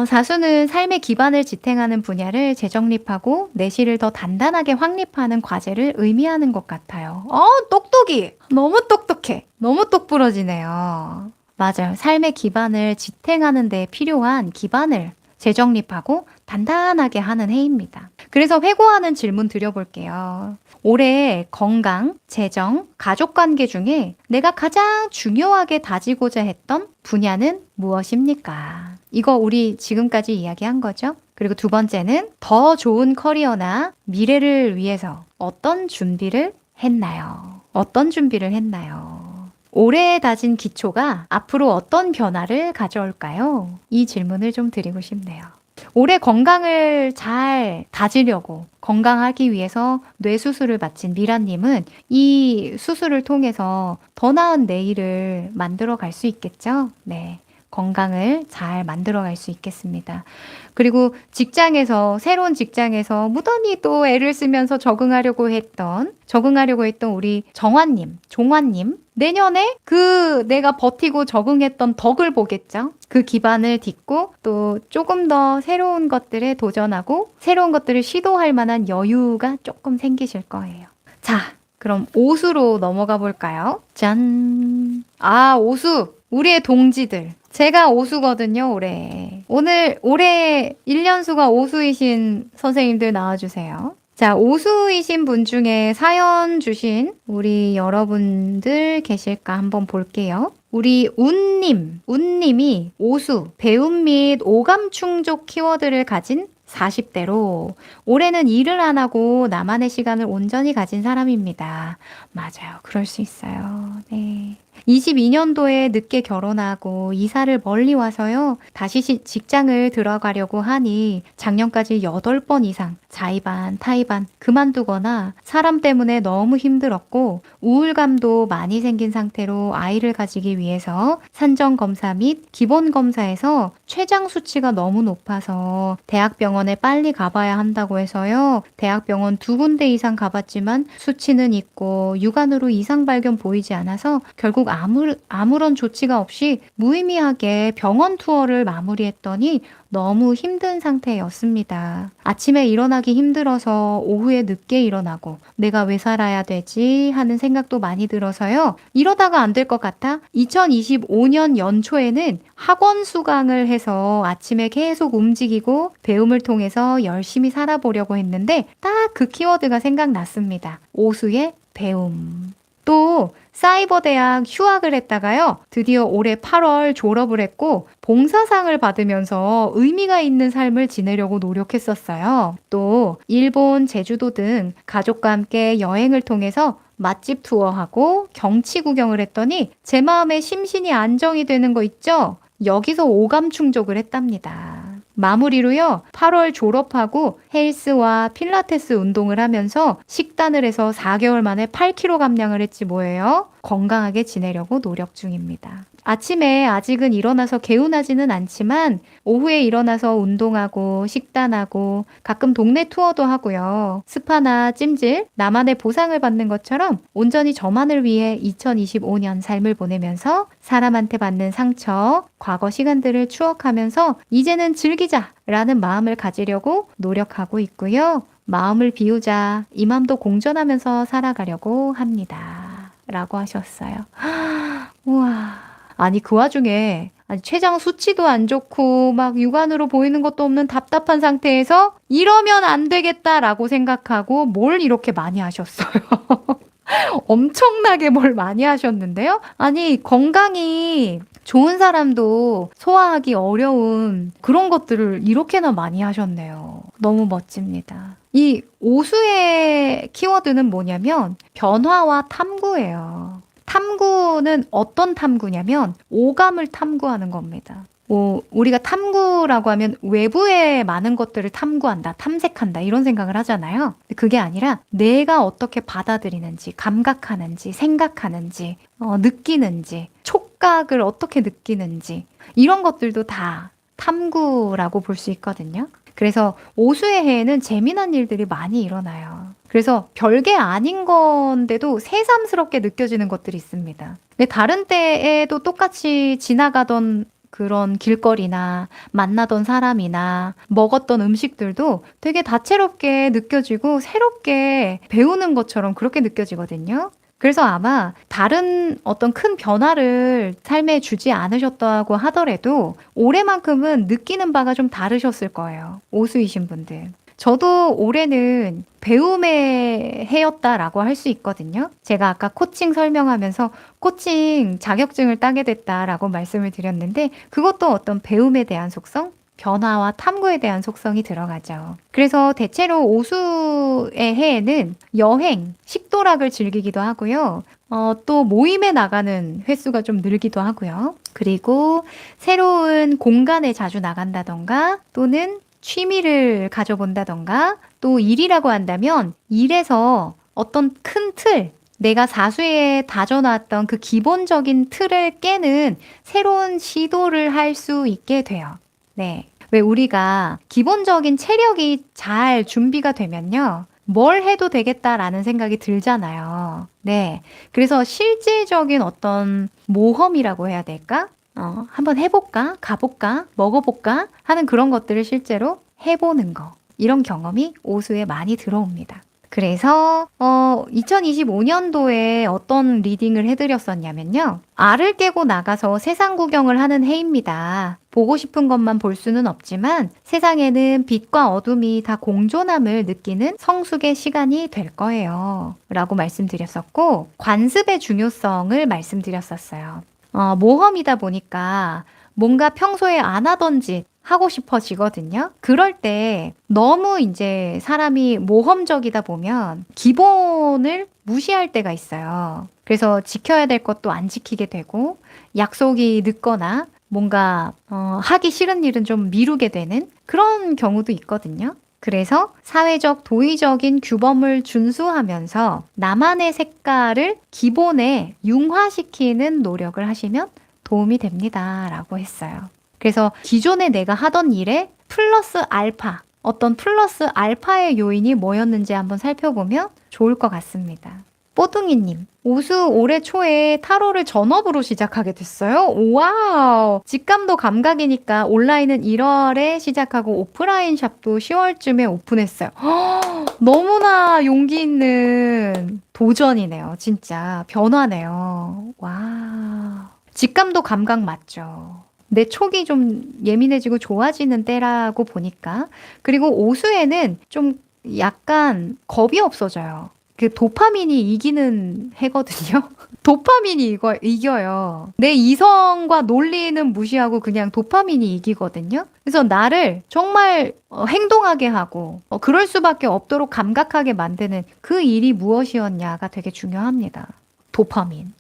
Speaker 1: 사수는 삶의 기반을 지탱하는 분야를 재정립하고 내실을 더 단단하게 확립하는 과제를 의미하는 것 같아요. 똑똑이! 너무 똑똑해. 너무 똑부러지네요. 맞아요. 삶의 기반을 지탱하는 데 필요한 기반을 재정립하고 단단하게 하는 해입니다. 그래서 회고하는 질문 드려볼게요. 올해 건강, 재정, 가족관계 중에 내가 가장 중요하게 다지고자 했던 분야는 무엇입니까? 이거 우리 지금까지 이야기한 거죠. 그리고 2번째는 더 좋은 커리어나 미래를 위해서 어떤 준비를 했나요? 어떤 준비를 했나요? 올해 다진 기초가 앞으로 어떤 변화를 가져올까요? 이 질문을 좀 드리고 싶네요. 올해 건강을 잘 다지려고 건강하기 위해서 뇌수술을 마친 미라님은 이 수술을 통해서 더 나은 내일을 만들어 갈 수 있겠죠? 네. 건강을 잘 만들어 갈 수 있겠습니다. 그리고 새로운 직장에서 무던히 또 애를 쓰면서 적응하려고 했던 우리 종환님, 내년에 내가 버티고 적응했던 덕을 보겠죠? 그 기반을 딛고 또 조금 더 새로운 것들에 도전하고 새로운 것들을 시도할 만한 여유가 조금 생기실 거예요. 자, 그럼 오수로 넘어가 볼까요? 짠! 오수! 우리의 동지들. 제가 오수거든요, 올해. 올해 1년수가 오수이신 선생님들 나와주세요. 자, 오수이신 분 중에 사연 주신 우리 여러분들 계실까 한번 볼게요. 우리 운님이 오수, 배움 및 오감 충족 키워드를 가진 40대로 올해는 일을 안 하고 나만의 시간을 온전히 가진 사람입니다. 맞아요. 그럴 수 있어요. 네. 22년도에 늦게 결혼하고 이사를 멀리 와서요. 다시 직장을 들어가려고 하니 작년까지 8번 이상 자의반, 타의반 그만두거나 사람 때문에 너무 힘들었고 우울감도 많이 생긴 상태로 아이를 가지기 위해서 산정검사 및 기본검사에서 췌장 수치가 너무 높아서 대학병원에 빨리 가봐야 한다고 해서요. 대학병원 2군데 이상 가봤지만 수치는 있고 육안으로 이상 발견 보이지 않아서 결국 아무런 조치가 없이 무의미하게 병원 투어를 마무리했더니 너무 힘든 상태였습니다. 아침에 일어나기 힘들어서 오후에 늦게 일어나고 내가 왜 살아야 되지 하는 생각도 많이 들어서요. 이러다가 안 될 것 같아 2025년 연초에는 학원 수강을 해서 아침에 계속 움직이고 배움을 통해서 열심히 살아보려고 했는데 딱 그 키워드가 생각났습니다. 오수의 배움. 또 사이버대학 휴학을 했다가요. 드디어 올해 8월 졸업을 했고 봉사상을 받으면서 의미가 있는 삶을 지내려고 노력했었어요. 또 일본, 제주도 등 가족과 함께 여행을 통해서 맛집 투어하고 경치 구경을 했더니 제 마음에 심신이 안정이 되는 거 있죠? 여기서 오감 충족을 했답니다. 마무리로요. 8월 졸업하고 헬스와 필라테스 운동을 하면서 식단을 해서 4개월 만에 8kg 감량을 했지 뭐예요. 건강하게 지내려고 노력 중입니다. 아침에 아직은 일어나서 개운하지는 않지만 오후에 일어나서 운동하고 식단하고 가끔 동네 투어도 하고요. 스파나 찜질, 나만의 보상을 받는 것처럼 온전히 저만을 위해 2025년 삶을 보내면서 사람한테 받는 상처, 과거 시간들을 추억하면서 이제는 즐기자라는 마음을 가지려고 노력하고 있고요. 마음을 비우자, 이 맘도 공존하면서 살아가려고 합니다. 라고 하셨어요. 우와. 아니 그 와중에 췌장 수치도 안 좋고 막 육안으로 보이는 것도 없는 답답한 상태에서 이러면 안 되겠다라고 생각하고 뭘 이렇게 많이 하셨어요. 엄청나게 뭘 많이 하셨는데요. 아니 건강이 좋은 사람도 소화하기 어려운 그런 것들을 이렇게나 많이 하셨네요. 너무 멋집니다. 이 오수의 키워드는 뭐냐면 변화와 탐구예요. 탐구는 어떤 탐구냐면 오감을 탐구하는 겁니다. 우리가 탐구라고 하면 외부의 많은 것들을 탐구한다, 탐색한다 이런 생각을 하잖아요. 그게 아니라 내가 어떻게 받아들이는지, 감각하는지, 생각하는지, 느끼는지, 촉각을 어떻게 느끼는지 이런 것들도 다 탐구라고 볼 수 있거든요. 그래서 오수의 해에는 재미난 일들이 많이 일어나요. 그래서 별게 아닌 건데도 새삼스럽게 느껴지는 것들이 있습니다. 근데 다른 때에도 똑같이 지나가던 그런 길거리나 만나던 사람이나 먹었던 음식들도 되게 다채롭게 느껴지고 새롭게 배우는 것처럼 그렇게 느껴지거든요. 그래서 아마 다른 어떤 큰 변화를 삶에 주지 않으셨다고 하더라도 올해만큼은 느끼는 바가 좀 다르셨을 거예요. 오수이신 분들. 저도 올해는 배움의 해였다라고 할 수 있거든요. 제가 아까 코칭 설명하면서 코칭 자격증을 따게 됐다라고 말씀을 드렸는데 그것도 어떤 배움에 대한 속성, 변화와 탐구에 대한 속성이 들어가죠. 그래서 대체로 오수의 해에는 여행, 식도락을 즐기기도 하고요. 또 모임에 나가는 횟수가 좀 늘기도 하고요. 그리고 새로운 공간에 자주 나간다던가 또는 취미를 가져본다던가 또 일이라고 한다면 일에서 어떤 큰 틀, 내가 사수에 다져놨던 그 기본적인 틀을 깨는 새로운 시도를 할 수 있게 돼요. 네. 왜 우리가 기본적인 체력이 잘 준비가 되면요. 뭘 해도 되겠다라는 생각이 들잖아요. 네. 그래서 실질적인 어떤 모험이라고 해야 될까? 한번 해볼까? 가볼까? 먹어볼까? 하는 그런 것들을 실제로 해보는 거. 이런 경험이 오수에 많이 들어옵니다. 그래서 2025년도에 어떤 리딩을 해드렸었냐면요. 알을 깨고 나가서 세상 구경을 하는 해입니다. 보고 싶은 것만 볼 수는 없지만 세상에는 빛과 어둠이 다 공존함을 느끼는 성숙의 시간이 될 거예요. 라고 말씀드렸었고 관습의 중요성을 말씀드렸었어요. 모험이다 보니까 뭔가 평소에 안 하던 짓, 하고 싶어지거든요. 그럴 때 너무 이제 사람이 모험적이다 보면 기본을 무시할 때가 있어요. 그래서 지켜야 될 것도 안 지키게 되고 약속이 늦거나 뭔가 하기 싫은 일은 좀 미루게 되는 그런 경우도 있거든요. 그래서 사회적 도의적인 규범을 준수하면서 나만의 색깔을 기본에 융화시키는 노력을 하시면 도움이 됩니다. 라고 했어요. 그래서 기존에 내가 하던 일에 플러스 알파, 어떤 플러스 알파의 요인이 뭐였는지 한번 살펴보면 좋을 것 같습니다. 뽀둥이님, 오수 올해 초에 타로를 전업으로 시작하게 됐어요. 와우! 직감도 감각이니까 온라인은 1월에 시작하고 오프라인 샵도 10월쯤에 오픈했어요. 너무나 용기 있는 도전이네요. 진짜 변화네요. 와. 직감도 감각 맞죠. 내 촉이 좀 예민해지고 좋아지는 때라고 보니까. 그리고 오수에는 좀 약간 겁이 없어져요. 그 도파민이 이기는 해거든요. 도파민이 이겨요. 내 이성과 논리는 무시하고 그냥 도파민이 이기거든요. 그래서 나를 정말 행동하게 하고 그럴 수밖에 없도록 감각하게 만드는 그 일이 무엇이었냐가 되게 중요합니다. 도파민.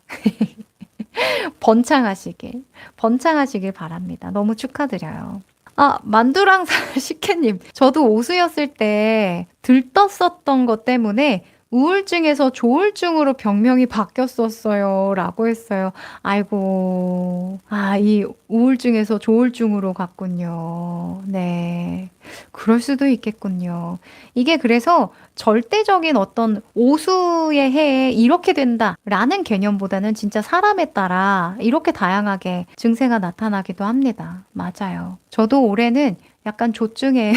Speaker 1: 번창하시길 바랍니다. 너무 축하드려요. 아, 만두랑 식혜님. 저도 오수였을 때 들떴었던 것 때문에 우울증에서 조울증으로 병명이 바뀌었었어요. 라고 했어요. 아이고. 아, 이 우울증에서 조울증으로 갔군요. 네. 그럴 수도 있겠군요. 이게 그래서 절대적인 어떤 오수의 해에 이렇게 된다라는 개념보다는 진짜 사람에 따라 이렇게 다양하게 증세가 나타나기도 합니다. 맞아요. 저도 올해는 약간 조증에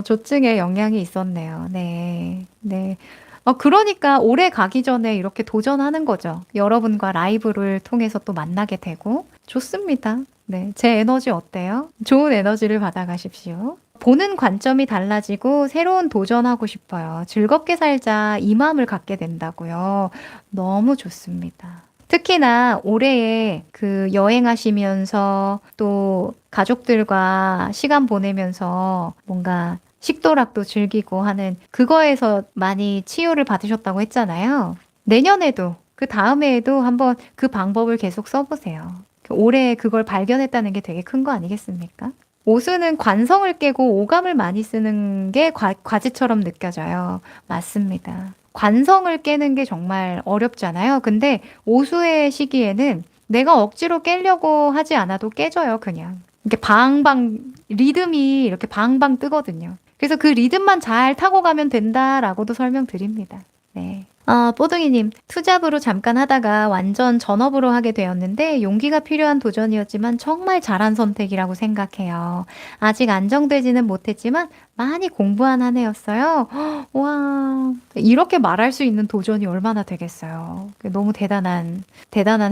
Speaker 1: 조증에 영향이 있었네요. 네. 네. 그러니까 올해 가기 전에 이렇게 도전하는 거죠. 여러분과 라이브를 통해서 또 만나게 되고 좋습니다. 네. 제 에너지 어때요? 좋은 에너지를 받아가십시오. 보는 관점이 달라지고 새로운 도전하고 싶어요. 즐겁게 살자 이 마음을 갖게 된다고요. 너무 좋습니다. 특히나 올해에 그 여행하시면서 또 가족들과 시간 보내면서 뭔가 식도락도 즐기고 하는 그거에서 많이 치유를 받으셨다고 했잖아요. 내년에도 그 다음해에도 한번 그 방법을 계속 써보세요. 올해 그걸 발견했다는 게 되게 큰 거 아니겠습니까? 오수는 관성을 깨고 오감을 많이 쓰는 게 과제처럼 느껴져요. 맞습니다. 관성을 깨는 게 정말 어렵잖아요. 근데 오수의 시기에는 내가 억지로 깨려고 하지 않아도 깨져요, 그냥. 이렇게 방방, 리듬이 이렇게 방방 뜨거든요. 그래서 그 리듬만 잘 타고 가면 된다라고도 설명드립니다. 네. 뽀둥이님, 투잡으로 잠깐 하다가 완전 전업으로 하게 되었는데 용기가 필요한 도전이었지만 정말 잘한 선택이라고 생각해요. 아직 안정되지는 못했지만 많이 공부한 한 해였어요. 와, 이렇게 말할 수 있는 도전이 얼마나 되겠어요. 너무 대단한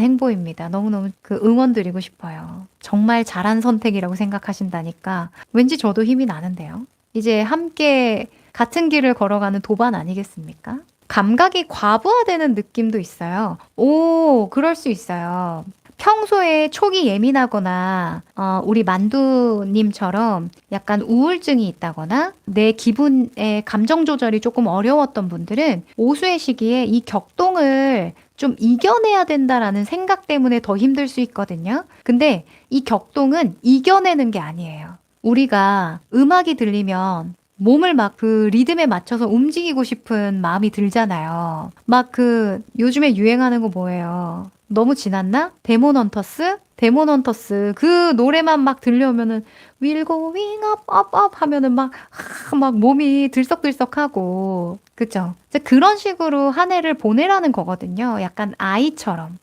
Speaker 1: 행보입니다. 너무너무 그 응원 드리고 싶어요. 정말 잘한 선택이라고 생각하신다니까 왠지 저도 힘이 나는데요. 이제 함께 같은 길을 걸어가는 도반 아니겠습니까? 감각이 과부하되는 느낌도 있어요. 오, 그럴 수 있어요. 평소에 촉이 예민하거나, 우리 만두님처럼 약간 우울증이 있다거나, 내 기분의 감정 조절이 조금 어려웠던 분들은 오수의 시기에 이 격동을 좀 이겨내야 된다라는 생각 때문에 더 힘들 수 있거든요. 근데 이 격동은 이겨내는 게 아니에요. 우리가 음악이 들리면 몸을 막 그 리듬에 맞춰서 움직이고 싶은 마음이 들잖아요. 막 그 요즘에 유행하는 거 뭐예요? 너무 지났나? 데몬헌터스 그 노래만 막 들려오면은 We'll going up 하면은 막 몸이 들썩들썩하고 그죠? 이제 그런 식으로 한 해를 보내라는 거거든요. 약간 아이처럼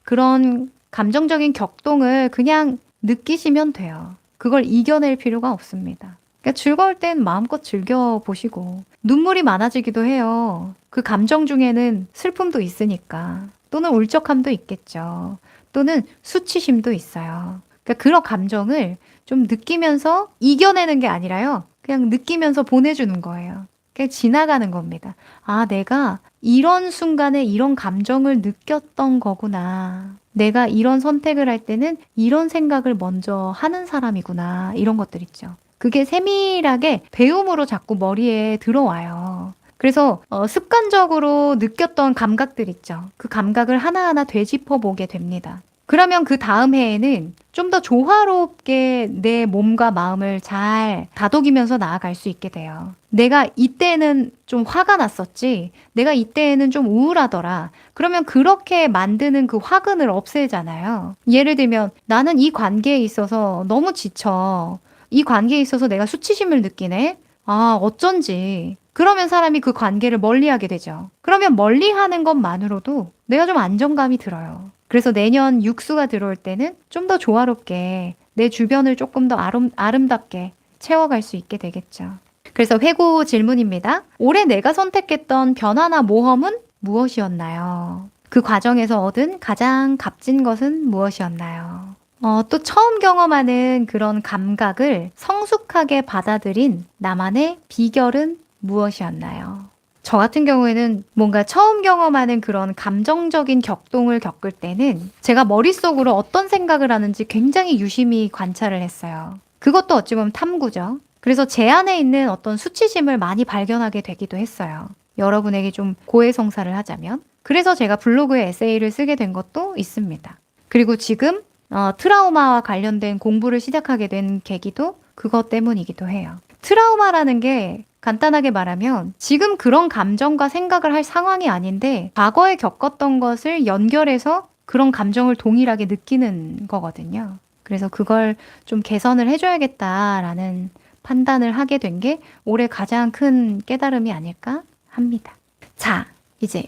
Speaker 1: 그런 감정적인 격동을 그냥 느끼시면 돼요. 그걸 이겨낼 필요가 없습니다. 그러니까 즐거울 땐 마음껏 즐겨보시고 눈물이 많아지기도 해요. 그 감정 중에는 슬픔도 있으니까 또는 울적함도 있겠죠. 또는 수치심도 있어요. 그러니까 그런 감정을 좀 느끼면서 이겨내는 게 아니라요. 그냥 느끼면서 보내주는 거예요. 그냥 지나가는 겁니다. 아, 내가 이런 순간에 이런 감정을 느꼈던 거구나. 내가 이런 선택을 할 때는 이런 생각을 먼저 하는 사람이구나. 이런 것들 있죠. 그게 세밀하게 배움으로 자꾸 머리에 들어와요. 그래서 습관적으로 느꼈던 감각들 있죠. 그 감각을 하나하나 되짚어 보게 됩니다. 그러면 그 다음 해에는 좀 더 조화롭게 내 몸과 마음을 잘 다독이면서 나아갈 수 있게 돼요. 내가 이때는 좀 화가 났었지, 내가 이때는 좀 우울하더라. 그러면 그렇게 만드는 그 화근을 없애잖아요. 예를 들면 나는 이 관계에 있어서 너무 지쳐. 이 관계에 있어서 내가 수치심을 느끼네. 아, 어쩐지. 그러면 사람이 그 관계를 멀리하게 되죠. 그러면 멀리하는 것만으로도 내가 좀 안정감이 들어요. 그래서 내년 육수가 들어올 때는 좀 더 조화롭게 내 주변을 조금 더 아름답게 채워갈 수 있게 되겠죠. 그래서 회고 질문입니다. 올해 내가 선택했던 변화나 모험은 무엇이었나요? 그 과정에서 얻은 가장 값진 것은 무엇이었나요? 또 처음 경험하는 그런 감각을 성숙하게 받아들인 나만의 비결은 무엇이었나요? 저 같은 경우에는 뭔가 처음 경험하는 그런 감정적인 격동을 겪을 때는 제가 머릿속으로 어떤 생각을 하는지 굉장히 유심히 관찰을 했어요. 그것도 어찌 보면 탐구죠. 그래서 제 안에 있는 어떤 수치심을 많이 발견하게 되기도 했어요. 여러분에게 좀 고해성사를 하자면. 그래서 제가 블로그에 에세이를 쓰게 된 것도 있습니다. 그리고 지금 트라우마와 관련된 공부를 시작하게 된 계기도 그것 때문이기도 해요. 트라우마라는 게 간단하게 말하면 지금 그런 감정과 생각을 할 상황이 아닌데 과거에 겪었던 것을 연결해서 그런 감정을 동일하게 느끼는 거거든요. 그래서 그걸 좀 개선을 해줘야겠다라는 판단을 하게 된 게 올해 가장 큰 깨달음이 아닐까 합니다. 자, 이제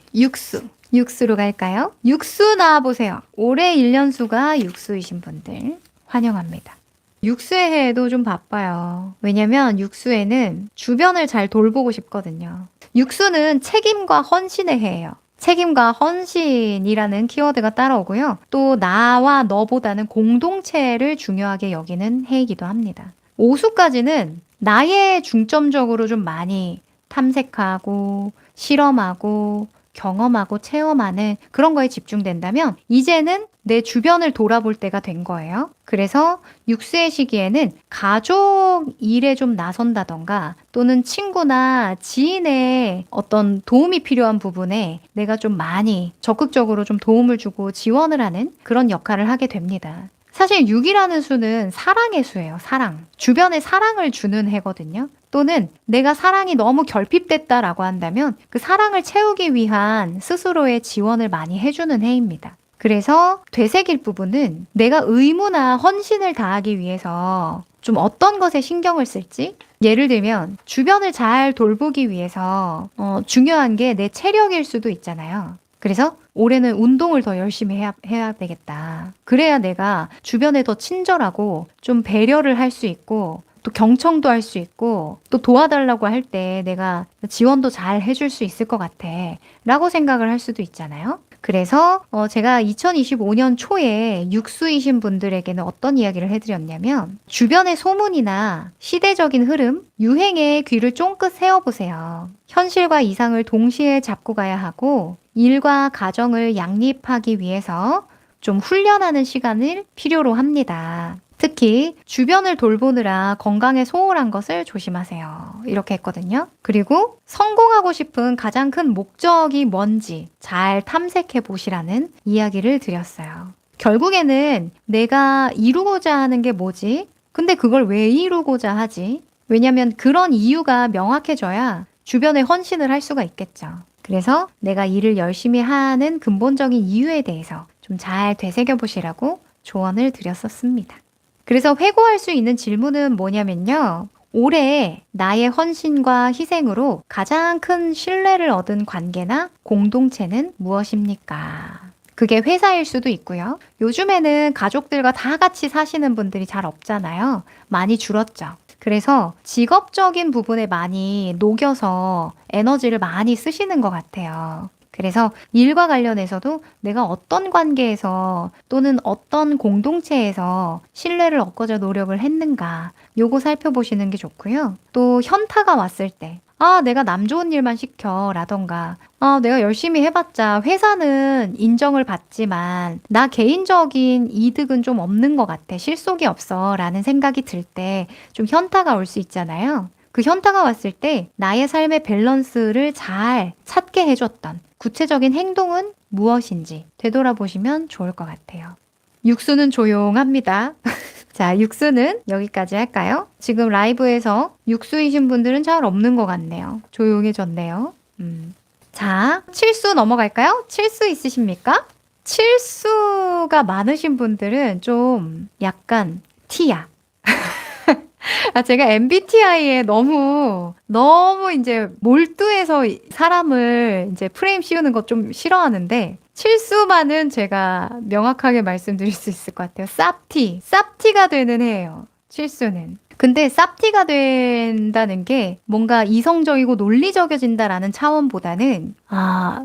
Speaker 1: 육수로 갈까요? 육수 나와보세요. 올해 1년수가 육수이신 분들 환영합니다. 육수의 해에도 좀 바빠요. 왜냐면 육수에는 주변을 잘 돌보고 싶거든요. 육수는 책임과 헌신의 해예요. 책임과 헌신이라는 키워드가 따라오고요. 또 나와 너보다는 공동체를 중요하게 여기는 해이기도 합니다. 오수까지는 나의 중점적으로 좀 많이 탐색하고 실험하고 경험하고 체험하는 그런 거에 집중된다면 이제는 내 주변을 돌아볼 때가 된 거예요. 그래서 육수의 시기에는 가족 일에 좀 나선다던가 또는 친구나 지인의 어떤 도움이 필요한 부분에 내가 좀 많이 적극적으로 좀 도움을 주고 지원을 하는 그런 역할을 하게 됩니다. 사실 6이라는 수는 사랑의 수예요. 사랑. 주변에 사랑을 주는 해거든요. 또는 내가 사랑이 너무 결핍됐다라고 한다면 그 사랑을 채우기 위한 스스로의 지원을 많이 해주는 해입니다. 그래서 되새길 부분은 내가 의무나 헌신을 다하기 위해서 좀 어떤 것에 신경을 쓸지? 예를 들면 주변을 잘 돌보기 위해서 중요한 게 내 체력일 수도 있잖아요. 그래서 올해는 운동을 더 열심히 해야 되겠다. 그래야 내가 주변에 더 친절하고 좀 배려를 할 수 있고 또 경청도 할 수 있고 또 도와달라고 할 때 내가 지원도 잘 해줄 수 있을 것 같아 라고 생각을 할 수도 있잖아요. 그래서 제가 2025년 초에 육수이신 분들에게는 어떤 이야기를 해드렸냐면 주변의 소문이나 시대적인 흐름, 유행에 귀를 쫑긋 세워보세요. 현실과 이상을 동시에 잡고 가야 하고 일과 가정을 양립하기 위해서 좀 훈련하는 시간을 필요로 합니다. 특히 주변을 돌보느라 건강에 소홀한 것을 조심하세요. 이렇게 했거든요. 그리고 성공하고 싶은 가장 큰 목적이 뭔지 잘 탐색해 보시라는 이야기를 드렸어요. 결국에는 내가 이루고자 하는 게 뭐지? 근데 그걸 왜 이루고자 하지? 왜냐면 그런 이유가 명확해져야 주변에 헌신을 할 수가 있겠죠. 그래서 내가 일을 열심히 하는 근본적인 이유에 대해서 좀 잘 되새겨 보시라고 조언을 드렸었습니다. 그래서 회고할 수 있는 질문은 뭐냐면요. 올해 나의 헌신과 희생으로 가장 큰 신뢰를 얻은 관계나 공동체는 무엇입니까? 그게 회사일 수도 있고요. 요즘에는 가족들과 다 같이 사시는 분들이 잘 없잖아요. 많이 줄었죠. 그래서 직업적인 부분에 많이 녹여서 에너지를 많이 쓰시는 것 같아요. 그래서 일과 관련해서도 내가 어떤 관계에서 또는 어떤 공동체에서 신뢰를 얻고자 노력을 했는가 요거 살펴보시는 게 좋고요. 또 현타가 왔을 때 아, 내가 남 좋은 일만 시켜 라던가, 아, 내가 열심히 해봤자 회사는 인정을 받지만 나 개인적인 이득은 좀 없는 것 같아. 실속이 없어 라는 생각이 들 때 좀 현타가 올 수 있잖아요. 그 현타가 왔을 때 나의 삶의 밸런스를 잘 찾게 해줬던 구체적인 행동은 무엇인지 되돌아보시면 좋을 것 같아요. 육수는 조용합니다. 자, 육수는 여기까지 할까요? 지금 라이브에서 육수이신 분들은 잘 없는 것 같네요. 조용해졌네요. 자, 칠수 넘어갈까요? 칠수 있으십니까? 칠수가 많으신 분들은 좀 약간 T야. 아, 제가 MBTI에 너무 이제 몰두해서 사람을 이제 프레임 씌우는 것 좀 싫어하는데, 칠수만은 제가 명확하게 말씀드릴 수 있을 것 같아요. 쌉티가 되는 해예요. 칠수는. 근데 쌉티가 된다는 게 뭔가 이성적이고 논리적이진다라는 차원보다는,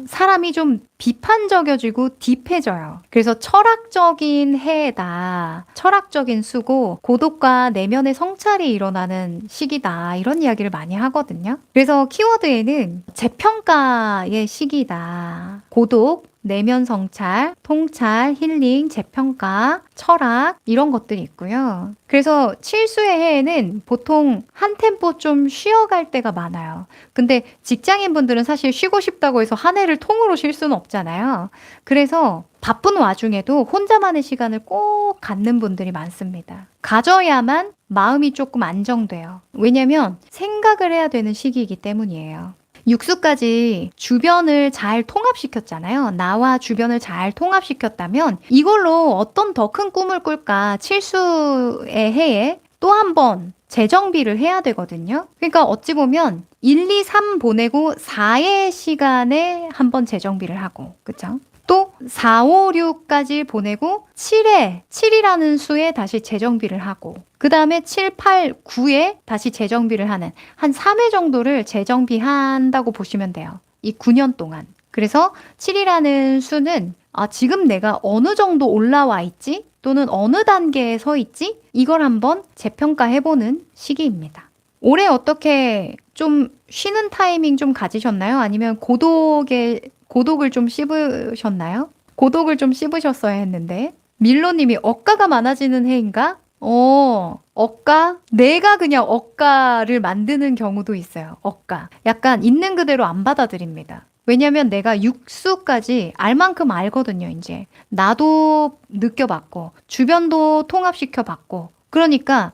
Speaker 1: 사람이 좀 비판적이어지고 딥해져요. 그래서 철학적인 해다, 철학적인 수고, 고독과 내면의 성찰이 일어나는 시기다, 이런 이야기를 많이 하거든요. 그래서 키워드에는 재평가의 시기다, 고독, 내면 성찰, 통찰, 힐링, 재평가, 철학, 이런 것들이 있고요. 그래서 칠수의 해에는 보통 한 템포 좀 쉬어갈 때가 많아요. 근데 직장인분들은 사실 쉬고 싶다고 해서 한 해를 통으로 쉴 수는 없잖아요. 그래서 바쁜 와중에도 혼자만의 시간을 꼭 갖는 분들이 많습니다. 가져야만 마음이 조금 안정돼요. 왜냐면 생각을 해야 되는 시기이기 때문이에요. 육수까지 주변을 잘 통합시켰잖아요. 나와 주변을 잘 통합시켰다면 이걸로 어떤 더 큰 꿈을 꿀까? 칠수의 해에 또 한 번 재정비를 해야 되거든요. 그러니까 어찌 보면 1, 2, 3 보내고 4의 시간에 한 번 재정비를 하고, 그쵸? 또 4, 5, 6까지 보내고 7이라는 수에 다시 재정비를 하고, 그 다음에 7, 8, 9에 다시 재정비를 하는 한 3회 정도를 재정비한다고 보시면 돼요. 이 9년 동안. 그래서 7이라는 수는 지금 내가 어느 정도 올라와 있지? 또는 어느 단계에 서 있지? 이걸 한번 재평가해보는 시기입니다. 올해 어떻게 좀 쉬는 타이밍 좀 가지셨나요? 아니면 고독을 좀 씹으셨나요? 고독을 좀 씹으셨어야 했는데. 밀로님이 억가가 많아지는 해인가? 억가? 내가 그냥 억가를 만드는 경우도 있어요. 억가. 약간 있는 그대로 안 받아들입니다. 왜냐면 내가 육수까지 알 만큼 알거든요, 이제. 나도 느껴봤고, 주변도 통합시켜봤고. 그러니까,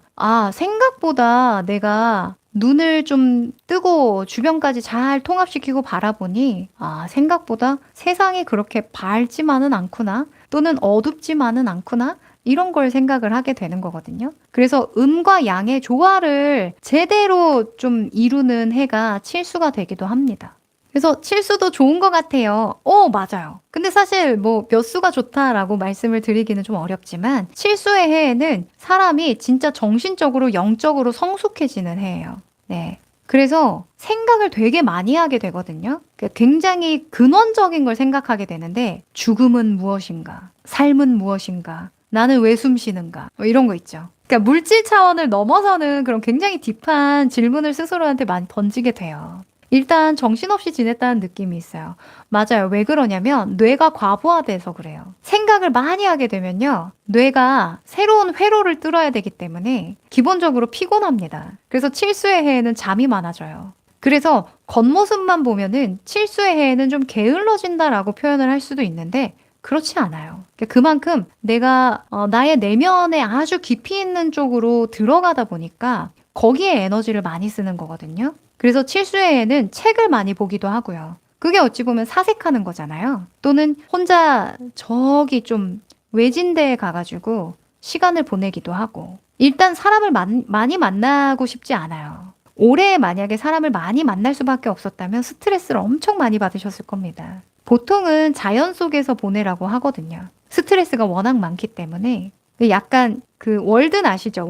Speaker 1: 생각보다 내가 눈을 좀 뜨고 주변까지 잘 통합시키고 바라보니, 생각보다 세상이 그렇게 밝지만은 않구나. 또는 어둡지만은 않구나. 이런 걸 생각을 하게 되는 거거든요. 그래서 음과 양의 조화를 제대로 좀 이루는 해가 칠수가 되기도 합니다. 그래서 칠수도 좋은 것 같아요. 맞아요. 근데 사실 뭐 몇 수가 좋다라고 말씀을 드리기는 좀 어렵지만, 칠수의 해에는 사람이 진짜 정신적으로 영적으로 성숙해지는 해예요. 네. 그래서 생각을 되게 많이 하게 되거든요. 굉장히 근원적인 걸 생각하게 되는데, 죽음은 무엇인가? 삶은 무엇인가? 나는 왜 숨 쉬는가? 뭐 이런 거 있죠. 그러니까 물질 차원을 넘어서는 그런 굉장히 딥한 질문을 스스로한테 많이 던지게 돼요. 일단 정신없이 지냈다는 느낌이 있어요. 맞아요. 왜 그러냐면 뇌가 과부하돼서 그래요. 생각을 많이 하게 되면요, 뇌가 새로운 회로를 뚫어야 되기 때문에 기본적으로 피곤합니다. 그래서 칠수의 해에는 잠이 많아져요. 그래서 겉모습만 보면은 칠수의 해에는 좀 게을러진다라고 표현을 할 수도 있는데, 그렇지 않아요. 그만큼 내가 나의 내면에 아주 깊이 있는 쪽으로 들어가다 보니까 거기에 에너지를 많이 쓰는 거거든요. 그래서 칠수에는 책을 많이 보기도 하고요. 그게 어찌 보면 사색하는 거잖아요. 또는 혼자 저기 좀 외진데에 가가지고 시간을 보내기도 하고. 일단 사람을 많이 만나고 싶지 않아요. 올해 만약에 사람을 많이 만날 수밖에 없었다면 스트레스를 엄청 많이 받으셨을 겁니다. 보통은 자연 속에서 보내라고 하거든요. 스트레스가 워낙 많기 때문에. 약간 그 월든 아시죠?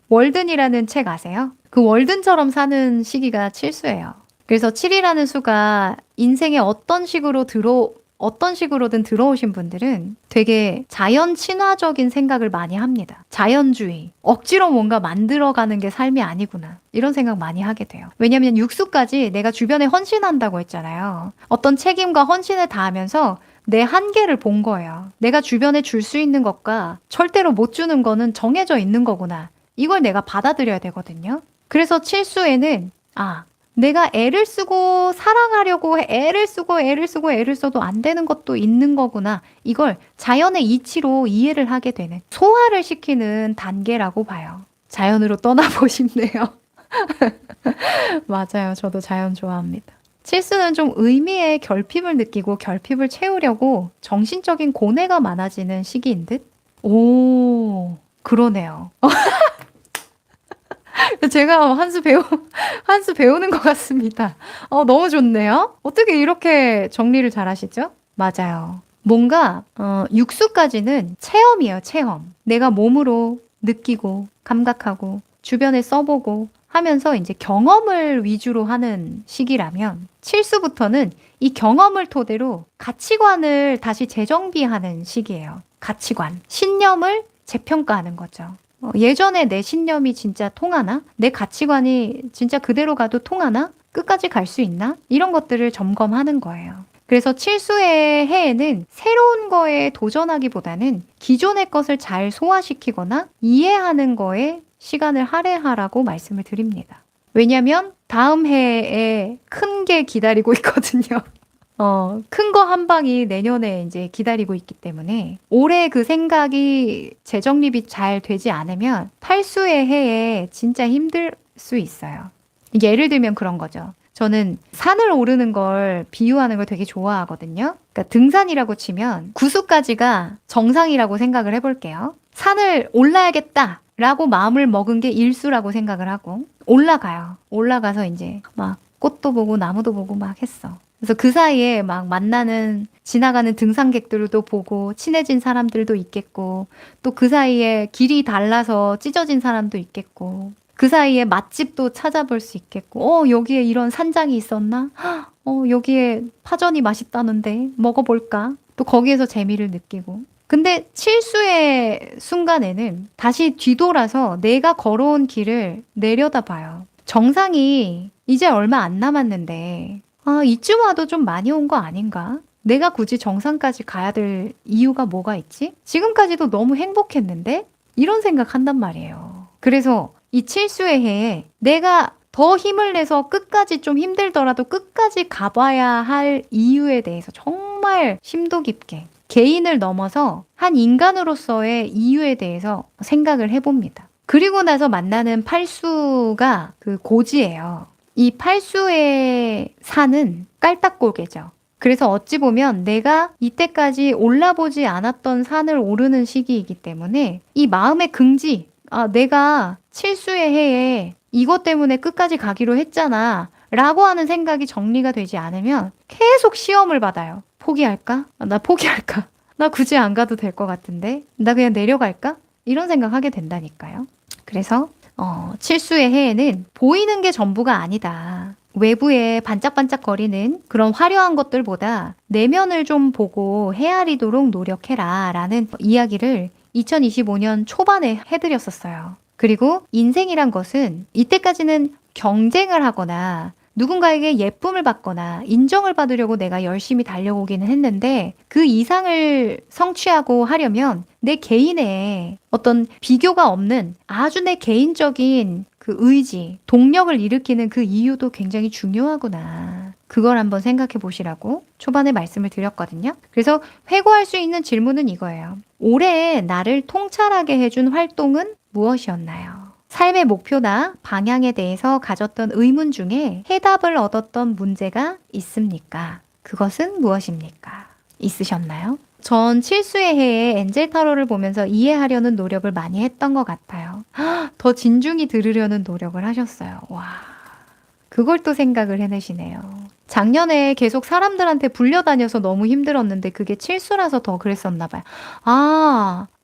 Speaker 1: 월든이라는 책 아세요? 그 월든처럼 사는 시기가 칠수예요. 그래서 7이라는 수가 인생에 어떤 식으로 어떤 식으로든 들어오신 분들은 되게 자연 친화적인 생각을 많이 합니다. 자연주의. 억지로 뭔가 만들어가는 게 삶이 아니구나. 이런 생각 많이 하게 돼요. 왜냐면 육수까지 내가 주변에 헌신한다고 했잖아요. 어떤 책임과 헌신을 다하면서 내 한계를 본 거예요. 내가 주변에 줄 수 있는 것과 절대로 못 주는 거는 정해져 있는 거구나. 이걸 내가 받아들여야 되거든요. 그래서 칠수에는 내가 애를 쓰고 사랑하려고 애를 써도 안 되는 것도 있는 거구나. 이걸 자연의 이치로 이해를 하게 되는 소화를 시키는 단계라고 봐요. 자연으로 떠나고 싶네요. 맞아요. 저도 자연 좋아합니다. 칠수는 좀 의미의 결핍을 느끼고 결핍을 채우려고 정신적인 고뇌가 많아지는 시기인 듯? 오, 그러네요. 제가 한 수 배우는 것 같습니다. 너무 좋네요. 어떻게 이렇게 정리를 잘 하시죠? 맞아요. 뭔가, 육수까지는 체험이에요, 체험. 내가 몸으로 느끼고, 감각하고, 주변에 써보고 하면서 이제 경험을 위주로 하는 시기라면, 칠수부터는 이 경험을 토대로 가치관을 다시 재정비하는 시기예요. 가치관. 신념을 재평가하는 거죠. 예전에 내 신념이 진짜 통하나? 내 가치관이 진짜 그대로 가도 통하나? 끝까지 갈 수 있나? 이런 것들을 점검하는 거예요. 그래서 칠수의 해에는 새로운 거에 도전하기보다는 기존의 것을 잘 소화시키거나 이해하는 거에 시간을 할애하라고 말씀을 드립니다. 왜냐면 다음 해에 큰 게 기다리고 있거든요. 큰 거 한 방이 내년에 이제 기다리고 있기 때문에 올해 그 생각이 재정립이 잘 되지 않으면 팔수의 해에 진짜 힘들 수 있어요. 예를 들면 그런 거죠. 저는 산을 오르는 걸 비유하는 걸 되게 좋아하거든요. 그러니까 등산이라고 치면 구수까지가 정상이라고 생각을 해볼게요. 산을 올라야겠다라고 마음을 먹은 게 일수라고 생각을 하고 올라가요. 올라가서 이제 막 꽃도 보고 나무도 보고 막 했어. 그래서 그 사이에 막 지나가는 등산객들도 보고 친해진 사람들도 있겠고, 또 그 사이에 길이 달라서 찢어진 사람도 있겠고, 그 사이에 맛집도 찾아볼 수 있겠고, 여기에 이런 산장이 있었나? 여기에 파전이 맛있다는데 먹어볼까? 또 거기에서 재미를 느끼고. 근데 칠수의 순간에는 다시 뒤돌아서 내가 걸어온 길을 내려다봐요. 정상이 이제 얼마 안 남았는데, 이쯤 와도 좀 많이 온 거 아닌가? 내가 굳이 정상까지 가야 될 이유가 뭐가 있지? 지금까지도 너무 행복했는데? 이런 생각 한단 말이에요. 그래서 이 칠수의 해에 내가 더 힘을 내서 끝까지 좀 힘들더라도 끝까지 가봐야 할 이유에 대해서 정말 심도 깊게 개인을 넘어서 한 인간으로서의 이유에 대해서 생각을 해봅니다. 그리고 나서 만나는 팔수가 그 고지예요. 이 팔수의 산은 깔딱고개죠. 그래서 어찌 보면 내가 이때까지 올라보지 않았던 산을 오르는 시기이기 때문에 이 마음의 긍지, 내가 칠수의 해에 이것 때문에 끝까지 가기로 했잖아 라고 하는 생각이 정리가 되지 않으면 계속 시험을 받아요. 포기할까? 나 포기할까? 나 굳이 안 가도 될 것 같은데? 나 그냥 내려갈까? 이런 생각하게 된다니까요. 그래서 칠수의 해에는 보이는 게 전부가 아니다. 외부에 반짝반짝거리는 그런 화려한 것들보다 내면을 좀 보고 헤아리도록 노력해라 라는 이야기를 2025년 초반에 해드렸었어요. 그리고 인생이란 것은 이때까지는 경쟁을 하거나 누군가에게 예쁨을 받거나 인정을 받으려고 내가 열심히 달려오기는 했는데 그 이상을 성취하고 하려면 내 개인의 어떤 비교가 없는 아주 내 개인적인 그 의지, 동력을 일으키는 그 이유도 굉장히 중요하구나. 그걸 한번 생각해 보시라고 초반에 말씀을 드렸거든요. 그래서 회고할 수 있는 질문은 이거예요. 올해 나를 통찰하게 해준 활동은 무엇이었나요? 삶의 목표나 방향에 대해서 가졌던 의문 중에 해답을 얻었던 문제가 있습니까? 그것은 무엇입니까? 있으셨나요? 전 칠수의 해에 엔젤 타로를 보면서 이해하려는 노력을 많이 했던 것 같아요. 더 진중히 들으려는 노력을 하셨어요. 와, 그걸 또 생각을 해내시네요. 작년에 계속 사람들한테 불려다녀서 너무 힘들었는데 그게 칠수라서 더 그랬었나 봐요.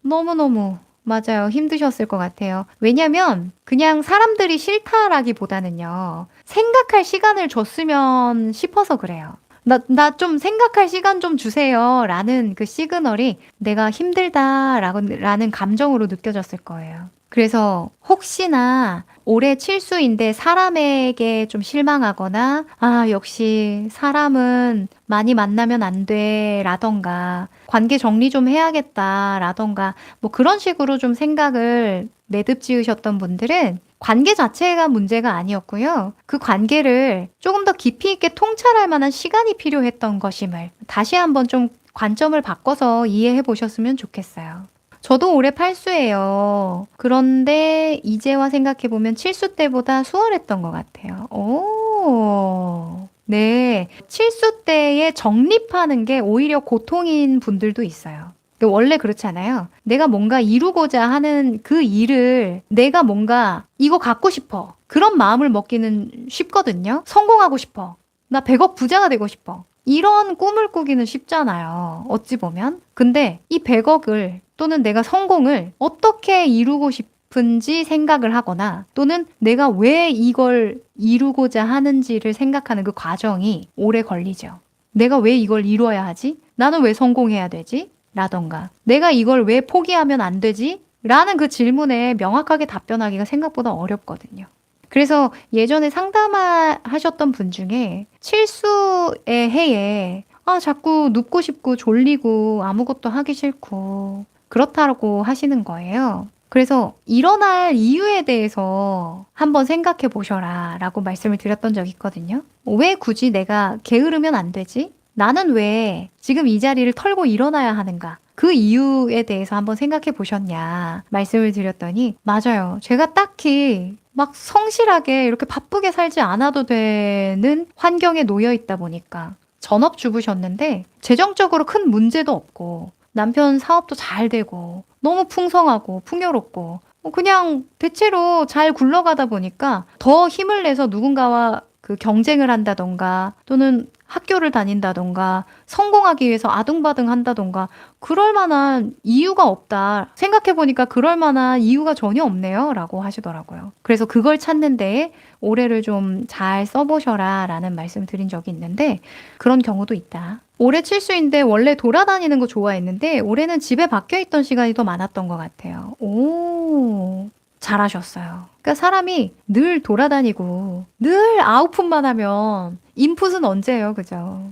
Speaker 1: 너무너무 맞아요. 힘드셨을 것 같아요. 왜냐면 그냥 사람들이 싫다라기보다는요. 생각할 시간을 줬으면 싶어서 그래요. 나 좀 생각할 시간 좀 주세요. 라는 그 시그널이 내가 힘들다라는 감정으로 느껴졌을 거예요. 그래서 혹시나 올해 칠수인데 사람에게 좀 실망하거나, 아, 역시 사람은 많이 만나면 안 돼. 라던가, 관계 정리 좀 해야겠다. 라던가, 뭐 그런 식으로 좀 생각을 매듭 지으셨던 분들은 관계 자체가 문제가 아니었고요. 그 관계를 조금 더 깊이 있게 통찰할 만한 시간이 필요했던 것임을 다시 한번 좀 관점을 바꿔서 이해해 보셨으면 좋겠어요. 저도 올해 팔수예요. 그런데 이제와 생각해보면 칠수 때보다 수월했던 것 같아요. 오, 네. 칠수 때에 정립하는 게 오히려 고통인 분들도 있어요. 원래 그렇지 않아요? 내가 뭔가 이루고자 하는 그 일을 내가 뭔가 이거 갖고 싶어. 그런 마음을 먹기는 쉽거든요. 성공하고 싶어. 나 100억 부자가 되고 싶어. 이런 꿈을 꾸기는 쉽잖아요. 어찌 보면. 근데 이 100억을 또는 내가 성공을 어떻게 이루고 싶은지 생각을 하거나 또는 내가 왜 이걸 이루고자 하는지를 생각하는 그 과정이 오래 걸리죠. 내가 왜 이걸 이루어야 하지? 나는 왜 성공해야 되지? 라던가 내가 이걸 왜 포기하면 안 되지? 라는 그 질문에 명확하게 답변하기가 생각보다 어렵거든요. 그래서 예전에 상담하셨던 분 중에 칠수의 해에 자꾸 눕고 싶고 졸리고 아무것도 하기 싫고 그렇다고 하시는 거예요. 그래서 일어날 이유에 대해서 한번 생각해 보셔라 라고 말씀을 드렸던 적이 있거든요. 왜 굳이 내가 게으르면 안 되지? 나는 왜 지금 이 자리를 털고 일어나야 하는가? 그 이유에 대해서 한번 생각해 보셨냐 말씀을 드렸더니 맞아요. 제가 딱히 막 성실하게 이렇게 바쁘게 살지 않아도 되는 환경에 놓여 있다 보니까 전업주부셨는데 재정적으로 큰 문제도 없고 남편 사업도 잘 되고 너무 풍성하고 풍요롭고 그냥 대체로 잘 굴러가다 보니까 더 힘을 내서 누군가와 그 경쟁을 한다던가 또는 학교를 다닌다던가 성공하기 위해서 아둥바둥 한다던가 그럴 만한 이유가 없다. 생각해보니까 그럴 만한 이유가 전혀 없네요. 라고 하시더라고요. 그래서 그걸 찾는 데에 올해를 좀 잘 써보셔라 라는 말씀 드린 적이 있는데 그런 경우도 있다. 올해 칠수인데 원래 돌아다니는 거 좋아했는데 올해는 집에 박혀있던 시간이 더 많았던 것 같아요. 오, 잘하셨어요. 그러니까 사람이 늘 돌아다니고 늘 아웃풋만 하면 인풋은 언제예요, 그죠?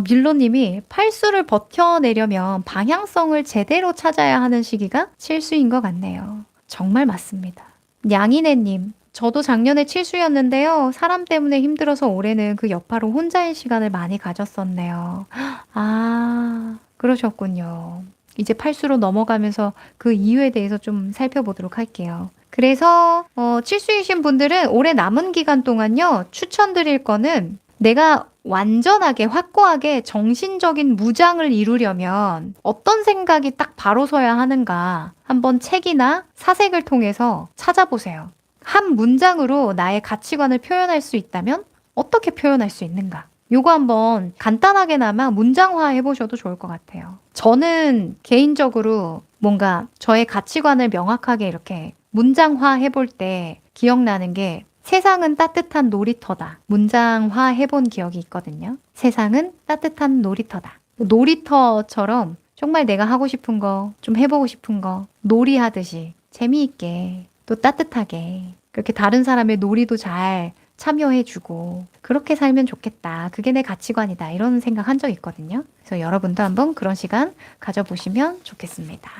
Speaker 1: 밀로님이 팔수를 버텨내려면 방향성을 제대로 찾아야 하는 시기가 칠수인 것 같네요. 정말 맞습니다. 양이네님, 저도 작년에 칠수였는데요. 사람 때문에 힘들어서 올해는 그 여파로 혼자인 시간을 많이 가졌었네요. 아, 그러셨군요. 이제 팔수로 넘어가면서 그 이유에 대해서 좀 살펴보도록 할게요. 그래서 칠수이신 분들은 올해 남은 기간 동안요. 추천드릴 거는 내가 완전하게 확고하게 정신적인 무장을 이루려면 어떤 생각이 딱 바로 서야 하는가 한번 책이나 사색을 통해서 찾아보세요. 한 문장으로 나의 가치관을 표현할 수 있다면 어떻게 표현할 수 있는가? 요거 한번 간단하게나마 문장화 해보셔도 좋을 것 같아요. 저는 개인적으로 뭔가 저의 가치관을 명확하게 이렇게 문장화 해볼 때 기억나는 게 세상은 따뜻한 놀이터다. 문장화 해본 기억이 있거든요. 세상은 따뜻한 놀이터다. 놀이터처럼 정말 내가 하고 싶은 거, 좀 해보고 싶은 거, 놀이하듯이 재미있게 또 따뜻하게 그렇게 다른 사람의 놀이도 잘 참여해주고 그렇게 살면 좋겠다. 그게 내 가치관이다. 이런 생각 한 적 있거든요. 그래서 여러분도 한번 그런 시간 가져보시면 좋겠습니다.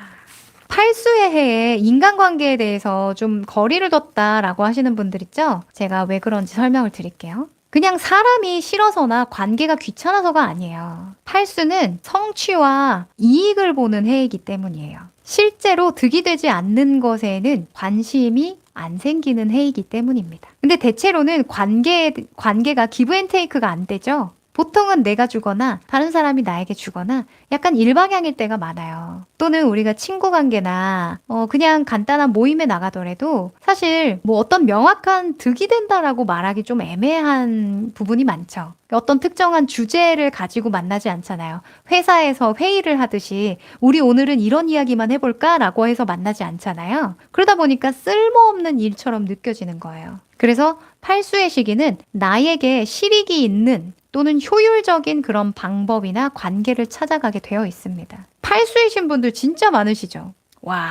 Speaker 1: 팔수의 해에 인간관계에 대해서 좀 거리를 뒀다라고 하시는 분들 있죠? 제가 왜 그런지 설명을 드릴게요. 그냥 사람이 싫어서나 관계가 귀찮아서가 아니에요. 팔수는 성취와 이익을 보는 해이기 때문이에요. 실제로 득이 되지 않는 것에는 관심이 안 생기는 해이기 때문입니다. 근데 대체로는 관계가 기브 앤 테이크가 안 되죠? 보통은 내가 주거나 다른 사람이 나에게 주거나 약간 일방향일 때가 많아요. 또는 우리가 친구 관계나 그냥 간단한 모임에 나가더라도 사실 뭐 어떤 명확한 득이 된다라고 말하기 좀 애매한 부분이 많죠. 어떤 특정한 주제를 가지고 만나지 않잖아요. 회사에서 회의를 하듯이 우리 오늘은 이런 이야기만 해볼까? 라고 해서 만나지 않잖아요. 그러다 보니까 쓸모없는 일처럼 느껴지는 거예요. 그래서 팔수의 시기는 나에게 실익이 있는 또는 효율적인 그런 방법이나 관계를 찾아가게 되어 있습니다. 팔수이신 분들 진짜 많으시죠? 와,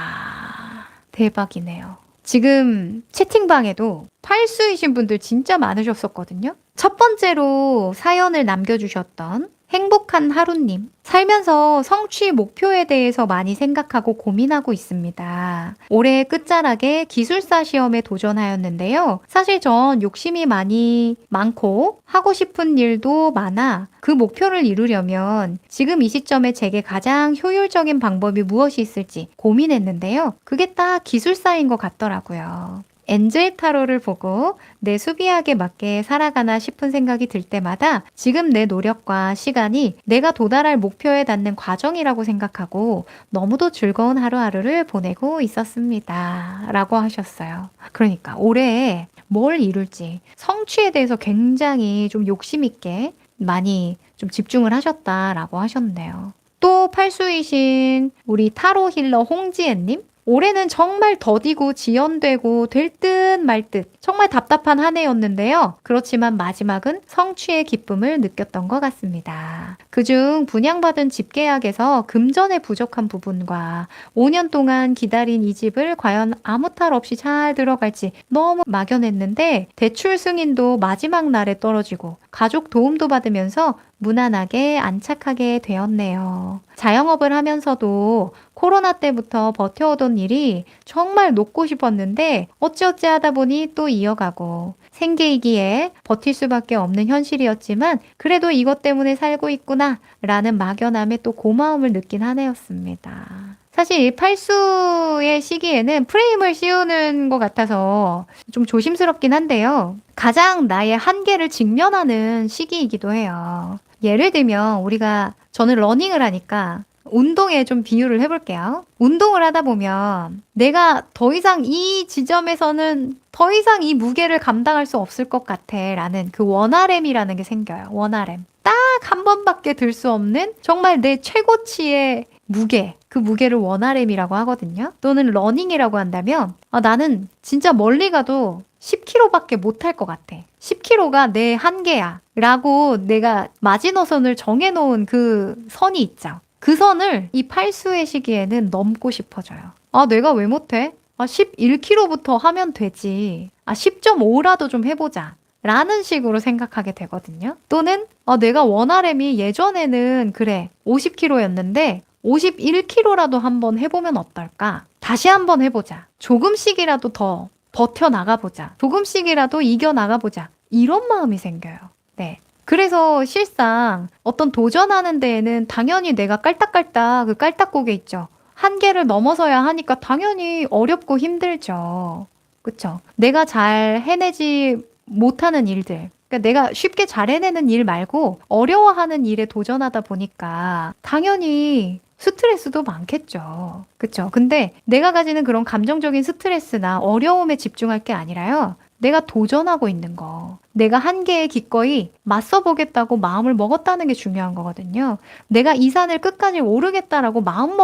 Speaker 1: 대박이네요. 지금 채팅방에도 팔수이신 분들 진짜 많으셨었거든요. 첫 번째로 사연을 남겨주셨던 행복한 하루님. 살면서 성취 목표에 대해서 많이 생각하고 고민하고 있습니다. 올해 끝자락에 기술사 시험에 도전하였는데요. 사실 전 욕심이 많고 하고 싶은 일도 많아 그 목표를 이루려면 지금 이 시점에 제게 가장 효율적인 방법이 무엇이 있을지 고민했는데요. 그게 딱 기술사인 것 같더라고요. 엔젤 타로를 보고 내 수비하게 맞게 살아가나 싶은 생각이 들 때마다 지금 내 노력과 시간이 내가 도달할 목표에 닿는 과정이라고 생각하고 너무도 즐거운 하루하루를 보내고 있었습니다. 라고 하셨어요. 그러니까 올해 뭘 이룰지 성취에 대해서 굉장히 좀 욕심 있게 많이 좀 집중을 하셨다라고 하셨네요. 또 팔수이신 우리 타로 힐러 홍지혜님. 올해는 정말 더디고 지연되고 될 듯 말 듯 정말 답답한 한 해였는데요. 그렇지만 마지막은 성취의 기쁨을 느꼈던 것 같습니다. 그중 분양받은 집 계약에서 금전에 부족한 부분과 5년 동안 기다린 이 집을 과연 아무 탈 없이 잘 들어갈지 너무 막연했는데 대출 승인도 마지막 날에 떨어지고 가족 도움도 받으면서 무난하게 안착하게 되었네요. 자영업을 하면서도 코로나 때부터 버텨오던 일이 정말 놓고 싶었는데 어찌어찌 하다 보니 또 이어가고 생계이기에 버틸 수밖에 없는 현실이었지만 그래도 이것 때문에 살고 있구나 라는 막연함에 또 고마움을 느낀 한 해였습니다. 사실 이 팔수의 시기에는 프레임을 씌우는 것 같아서 좀 조심스럽긴 한데요. 가장 나의 한계를 직면하는 시기이기도 해요. 예를 들면 저는 러닝을 하니까 운동에 좀 비유를 해볼게요. 운동을 하다 보면 내가 더 이상 이 지점에서는 더 이상 이 무게를 감당할 수 없을 것 같아 라는 그 원RM이라는 게 생겨요. 원RM. 딱 한 번밖에 들 수 없는 정말 내 최고치의 무게, 그 무게를 원RM이라고 하거든요. 또는 러닝이라고 한다면 나는 진짜 멀리 가도 10km밖에 못 할 것 같아. 10km가 내 한계야 라고 내가 마지노선을 정해놓은 그 선이 있죠. 그 선을 이 팔수의 시기에는 넘고 싶어져요. 내가 왜 못해? 11km부터 하면 되지. 10.5라도 좀 해보자. 라는 식으로 생각하게 되거든요. 또는 내가 원RM이 예전에는 그래 50km였는데 51km라도 한번 해보면 어떨까? 다시 한번 해보자. 조금씩이라도 더 버텨나가보자. 조금씩이라도 이겨나가보자. 이런 마음이 생겨요. 네. 그래서 실상 어떤 도전하는 데에는 당연히 내가 깔딱깔딱 그 깔딱고개 있죠. 한계를 넘어서야 하니까 당연히 어렵고 힘들죠. 그쵸? 내가 잘 해내지 못하는 일들. 그러니까 내가 쉽게 잘 해내는 일 말고 어려워하는 일에 도전하다 보니까 당연히 스트레스도 많겠죠. 그쵸? 근데 내가 가지는 그런 감정적인 스트레스나 어려움에 집중할 게 아니라요. 내가 도전하고 있는 거. 내가 한계에 기꺼이 맞서보겠다고 마음을 먹었다는 게 중요한 거거든요. 내가 이 산을 끝까지 오르겠다라고 마음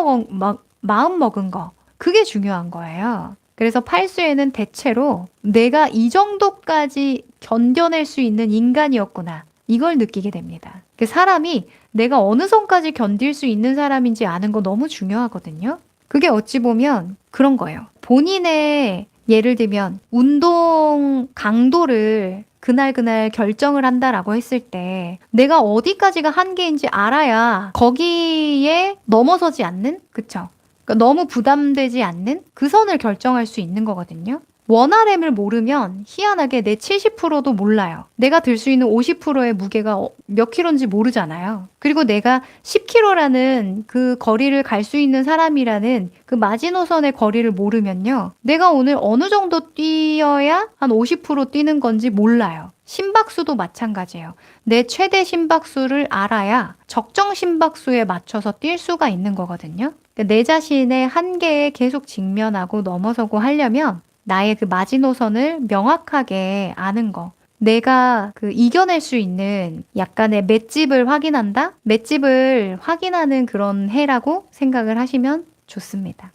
Speaker 1: 먹은 거. 그게 중요한 거예요. 그래서 팔수에는 대체로 내가 이 정도까지 견뎌낼 수 있는 인간이었구나. 이걸 느끼게 됩니다. 사람이 내가 어느 선까지 견딜 수 있는 사람인지 아는 거 너무 중요하거든요. 그게 어찌 보면 그런 거예요. 본인의 예를 들면 운동 강도를 그날 결정을 한다라고 했을 때 내가 어디까지가 한계인지 알아야 거기에 넘어서지 않는? 그쵸? 그러니까 너무 부담되지 않는 그 선을 결정할 수 있는 거거든요. 원RM을 모르면 희한하게 내 70%도 몰라요. 내가 들 수 있는 50%의 무게가 몇 킬로인지 모르잖아요. 그리고 내가 10km라는 그 거리를 갈 수 있는 사람이라는 그 마지노선의 거리를 모르면요. 내가 오늘 어느 정도 뛰어야 한 50% 뛰는 건지 몰라요. 심박수도 마찬가지예요. 내 최대 심박수를 알아야 적정 심박수에 맞춰서 뛸 수가 있는 거거든요. 내 자신의 한계에 계속 직면하고 넘어서고 하려면 나의 그 마지노선을 명확하게 아는 거. 내가 그 이겨낼 수 있는 약간의 맷집을 확인한다? 맷집을 확인하는 그런 해라고 생각을 하시면 좋습니다.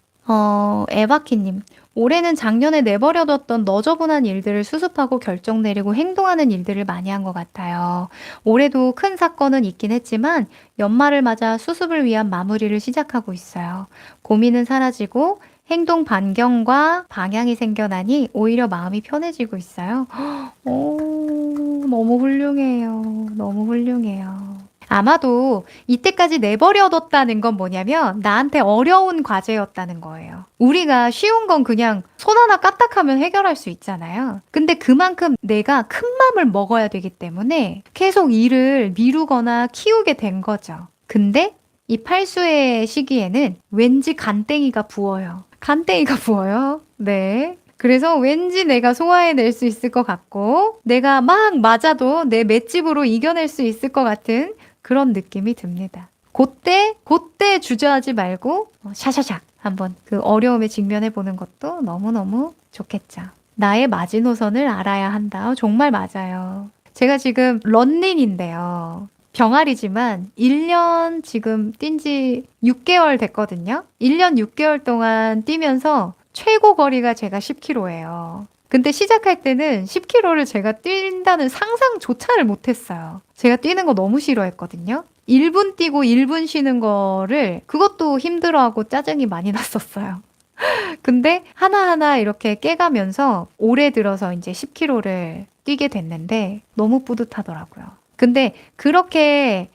Speaker 1: 에바키님. 올해는 작년에 내버려뒀던 너저분한 일들을 수습하고 결정 내리고 행동하는 일들을 많이 한 것 같아요. 올해도 큰 사건은 있긴 했지만 연말을 맞아 수습을 위한 마무리를 시작하고 있어요. 고민은 사라지고 행동 반경과 방향이 생겨나니 오히려 마음이 편해지고 있어요. 오, 너무 훌륭해요. 너무 훌륭해요. 아마도 이때까지 내버려뒀다는 건 뭐냐면 나한테 어려운 과제였다는 거예요. 우리가 쉬운 건 그냥 손 하나 까딱하면 해결할 수 있잖아요. 근데 그만큼 내가 큰 맘을 먹어야 되기 때문에 계속 일을 미루거나 키우게 된 거죠. 근데 이 팔수의 시기에는 왠지 간땡이가 부어요. 간땡이가 부어요. 네. 그래서 왠지 내가 소화해낼 수 있을 것 같고 내가 막 맞아도 내 맷집으로 이겨낼 수 있을 것 같은 그런 느낌이 듭니다. 그때 주저하지 말고 샤샤샥 한번 그 어려움에 직면해 보는 것도 너무너무 좋겠죠. 나의 마지노선을 알아야 한다. 정말 맞아요. 제가 지금 런닝인데요. 병아리지만 1년 지금 뛴 지 6개월 됐거든요. 1년 6개월 동안 뛰면서 최고 거리가 제가 10km예요. 근데 시작할 때는 10km를 제가 뛴다는 상상조차를 못했어요. 제가 뛰는 거 너무 싫어했거든요. 1분 뛰고 1분 쉬는 거를 그것도 힘들어하고 짜증이 많이 났었어요. 근데 하나하나 이렇게 깨가면서 올해 들어서 이제 10km를 뛰게 됐는데 너무 뿌듯하더라고요. 근데 그렇게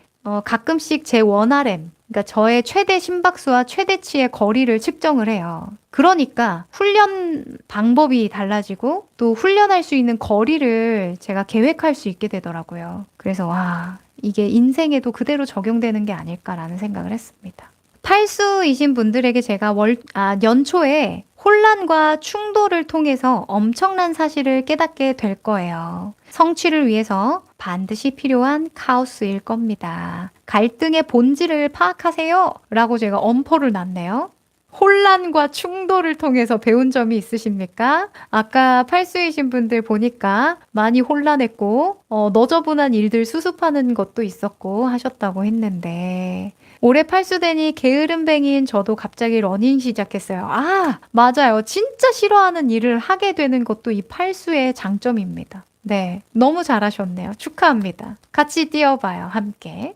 Speaker 1: 가끔씩 제 원RM, 그러니까 저의 최대 심박수와 최대치의 거리를 측정을 해요. 그러니까 훈련 방법이 달라지고 또 훈련할 수 있는 거리를 제가 계획할 수 있게 되더라고요. 그래서 와, 이게 인생에도 그대로 적용되는 게 아닐까라는 생각을 했습니다. 팔수이신 분들에게 제가 연초에 혼란과 충돌을 통해서 엄청난 사실을 깨닫게 될 거예요. 성취를 위해서 반드시 필요한 카오스일 겁니다. 갈등의 본질을 파악하세요. 라고 제가 엄포를 놨네요. 혼란과 충돌을 통해서 배운 점이 있으십니까? 아까 팔수이신 분들 보니까 많이 혼란했고, 너저분한 일들 수습하는 것도 있었고 하셨다고 했는데, 올해 팔수되니 게으름뱅이인 저도 갑자기 러닝 시작했어요. 아, 맞아요. 진짜 싫어하는 일을 하게 되는 것도 이 팔수의 장점입니다. 네, 너무 잘하셨네요. 축하합니다. 같이 뛰어봐요, 함께.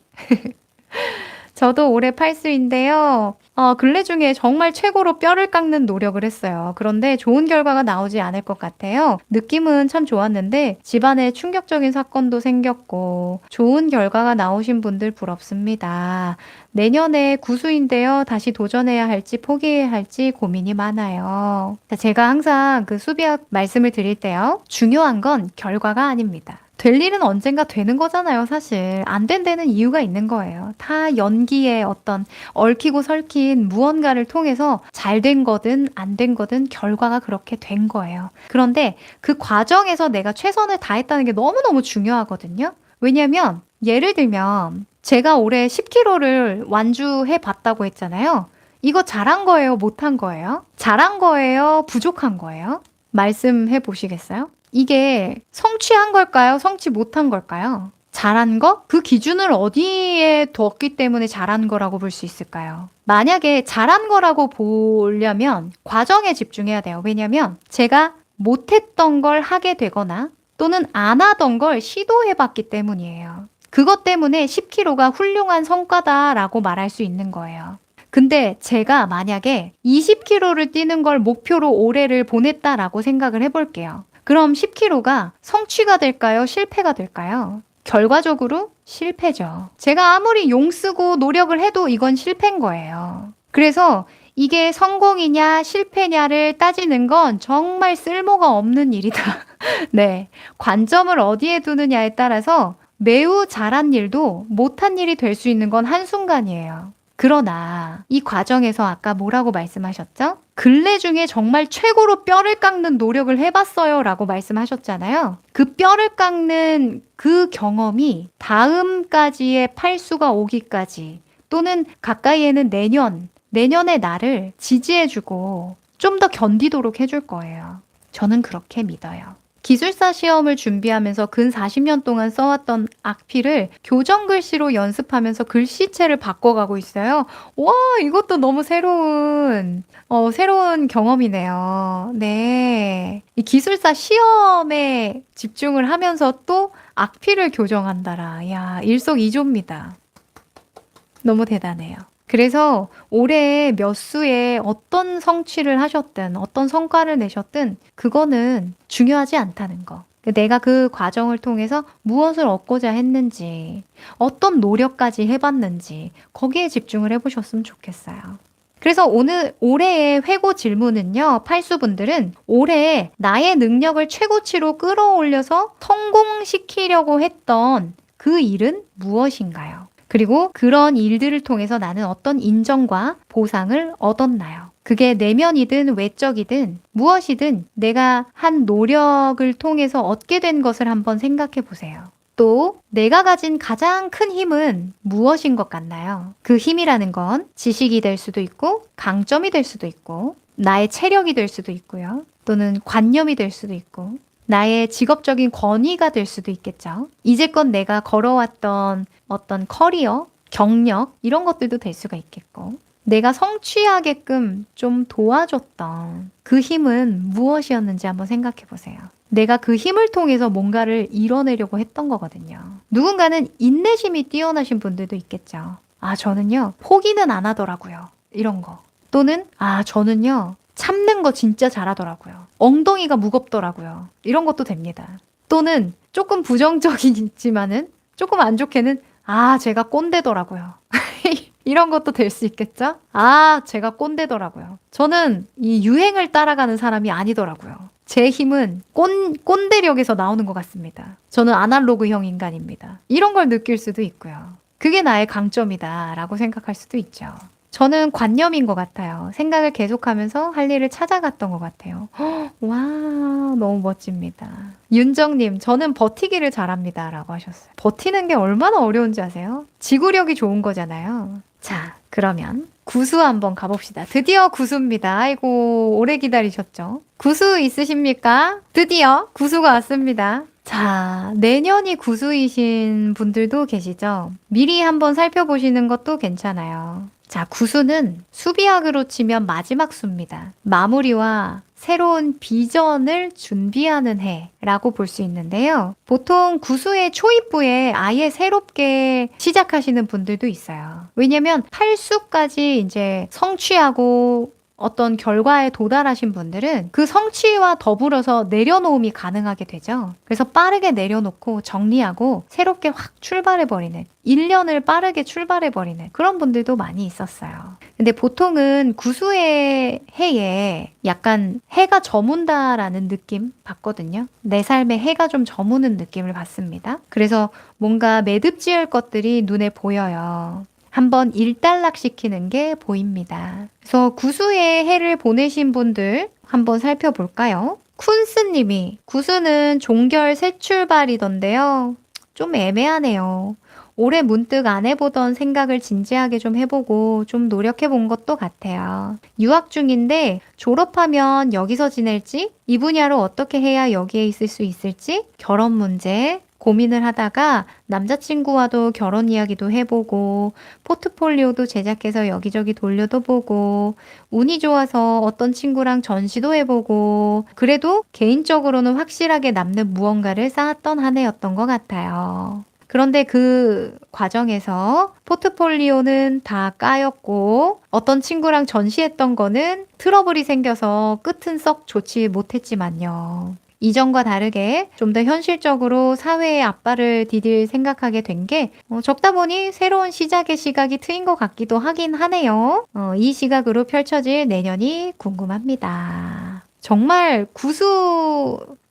Speaker 1: 저도 올해 팔수인데요. 근래 중에 정말 최고로 뼈를 깎는 노력을 했어요. 그런데 좋은 결과가 나오지 않을 것 같아요. 느낌은 참 좋았는데 집안에 충격적인 사건도 생겼고 좋은 결과가 나오신 분들 부럽습니다. 내년에 구수인데요. 다시 도전해야 할지 포기해야 할지 고민이 많아요. 제가 항상 그 수비학 말씀을 드릴 때요. 중요한 건 결과가 아닙니다. 될 일은 언젠가 되는 거잖아요, 사실. 안 된 데는 이유가 있는 거예요. 다 연기에 어떤 얽히고 설킨 무언가를 통해서 잘 된 거든 안 된 거든 결과가 그렇게 된 거예요. 그런데 그 과정에서 내가 최선을 다했다는 게 너무너무 중요하거든요. 왜냐면 예를 들면 제가 올해 10km를 완주해 봤다고 했잖아요. 이거 잘한 거예요, 못한 거예요? 잘한 거예요, 부족한 거예요? 말씀해 보시겠어요? 이게 성취한 걸까요? 성취 못한 걸까요? 잘한 거? 그 기준을 어디에 뒀기 때문에 잘한 거라고 볼 수 있을까요? 만약에 잘한 거라고 보려면 과정에 집중해야 돼요. 왜냐면 제가 못했던 걸 하게 되거나 또는 안 하던 걸 시도해 봤기 때문이에요. 그것 때문에 10km가 훌륭한 성과다라고 말할 수 있는 거예요. 근데 제가 만약에 20km를 뛰는 걸 목표로 올해를 보냈다라고 생각을 해볼게요. 그럼 10km가 성취가 될까요? 실패가 될까요? 결과적으로 실패죠. 제가 아무리 용 쓰고 노력을 해도 이건 실패인 거예요. 그래서 이게 성공이냐 실패냐를 따지는 건 정말 쓸모가 없는 일이다. 네. 관점을 어디에 두느냐에 따라서 매우 잘한 일도 못한 일이 될 수 있는 건 한순간이에요. 그러나 이 과정에서 아까 뭐라고 말씀하셨죠? 근래 중에 정말 최고로 뼈를 깎는 노력을 해봤어요 라고 말씀하셨잖아요. 그 뼈를 깎는 그 경험이 다음까지의 팔수가 오기까지 또는 가까이에는 내년의 나를 지지해주고 좀 더 견디도록 해줄 거예요. 저는 그렇게 믿어요. 기술사 시험을 준비하면서 근 40년 동안 써왔던 악필을 교정 글씨로 연습하면서 글씨체를 바꿔가고 있어요. 와, 이것도 너무 새로운 경험이네요. 네. 이 기술사 시험에 집중을 하면서 또 악필을 교정한다라. 야, 일석이조입니다. 너무 대단해요. 그래서 올해 몇 수에 어떤 성취를 하셨든 어떤 성과를 내셨든 그거는 중요하지 않다는 거. 내가 그 과정을 통해서 무엇을 얻고자 했는지, 어떤 노력까지 해봤는지 거기에 집중을 해보셨으면 좋겠어요. 그래서 올해의 회고 질문은요, 팔수분들은 올해 나의 능력을 최고치로 끌어올려서 성공시키려고 했던 그 일은 무엇인가요? 그리고 그런 일들을 통해서 나는 어떤 인정과 보상을 얻었나요? 그게 내면이든 외적이든 무엇이든 내가 한 노력을 통해서 얻게 된 것을 한번 생각해 보세요. 또 내가 가진 가장 큰 힘은 무엇인 것 같나요? 그 힘이라는 건 지식이 될 수도 있고 강점이 될 수도 있고 나의 체력이 될 수도 있고요. 또는 관념이 될 수도 있고 나의 직업적인 권위가 될 수도 있겠죠. 이제껏 내가 걸어왔던 어떤 커리어, 경력 이런 것들도 될 수가 있겠고 내가 성취하게끔 좀 도와줬던 그 힘은 무엇이었는지 한번 생각해 보세요. 내가 그 힘을 통해서 뭔가를 이뤄내려고 했던 거거든요. 누군가는 인내심이 뛰어나신 분들도 있겠죠. 아, 저는요, 포기는 안 하더라고요. 이런 거. 또는, 아, 저는요, 참는 거 진짜 잘하더라고요. 엉덩이가 무겁더라고요. 이런 것도 됩니다. 또는 조금 부정적이지만은 조금 안 좋게는 아, 제가 꼰대더라고요. 이런 것도 될 수 있겠죠? 아, 제가 꼰대더라고요. 저는 이 유행을 따라가는 사람이 아니더라고요. 제 힘은 꼰대력에서 나오는 것 같습니다. 저는 아날로그형 인간입니다. 이런 걸 느낄 수도 있고요. 그게 나의 강점이다라고 생각할 수도 있죠. 저는 관념인 것 같아요. 생각을 계속하면서 할 일을 찾아갔던 것 같아요. 와, 너무 멋집니다. 윤정님, 저는 버티기를 잘합니다. 라고 하셨어요. 버티는 게 얼마나 어려운지 아세요? 지구력이 좋은 거잖아요. 자, 그러면 구수 한번 가봅시다. 드디어 구수입니다. 아이고, 오래 기다리셨죠? 구수 있으십니까? 드디어 구수가 왔습니다. 자, 내년이 구수이신 분들도 계시죠? 미리 한번 살펴보시는 것도 괜찮아요. 자, 구수는 수비학으로 치면 마지막 수입니다. 마무리와 새로운 비전을 준비하는 해라고 볼 수 있는데요. 보통 구수의 초입부에 아예 새롭게 시작하시는 분들도 있어요. 왜냐면 8수까지 이제 성취하고 어떤 결과에 도달하신 분들은 그 성취와 더불어서 내려놓음이 가능하게 되죠. 그래서 빠르게 내려놓고 정리하고 새롭게 확 출발해버리는 1년을 빠르게 출발해버리는 그런 분들도 많이 있었어요. 근데 보통은 구수의 해에 약간 해가 저문다라는 느낌 받거든요. 내 삶에 해가 좀 저무는 느낌을 받습니다. 그래서 뭔가 매듭지을 것들이 눈에 보여요. 한번 일단락시키는 게 보입니다. 그래서 구수의 해를 보내신 분들 한번 살펴볼까요? 쿤스님이 구수는 종결 새 출발이던데요. 좀 애매하네요. 올해 문득 안 해보던 생각을 진지하게 좀 해보고 좀 노력해 본 것도 같아요. 유학 중인데 졸업하면 여기서 지낼지, 이 분야로 어떻게 해야 여기에 있을 수 있을지, 결혼 문제, 고민을 하다가 남자친구와도 결혼 이야기도 해보고 포트폴리오도 제작해서 여기저기 돌려도 보고 운이 좋아서 어떤 친구랑 전시도 해보고 그래도 개인적으로는 확실하게 남는 무언가를 쌓았던 한 해였던 것 같아요. 그런데 그 과정에서 포트폴리오는 다 까였고 어떤 친구랑 전시했던 거는 트러블이 생겨서 끝은 썩 좋지 못했지만요. 이전과 다르게 좀 더 현실적으로 사회의 앞발을 디딜 생각하게 된 게 적다 보니 새로운 시작의 시각이 트인 것 같기도 하긴 하네요. 이 시각으로 펼쳐질 내년이 궁금합니다. 정말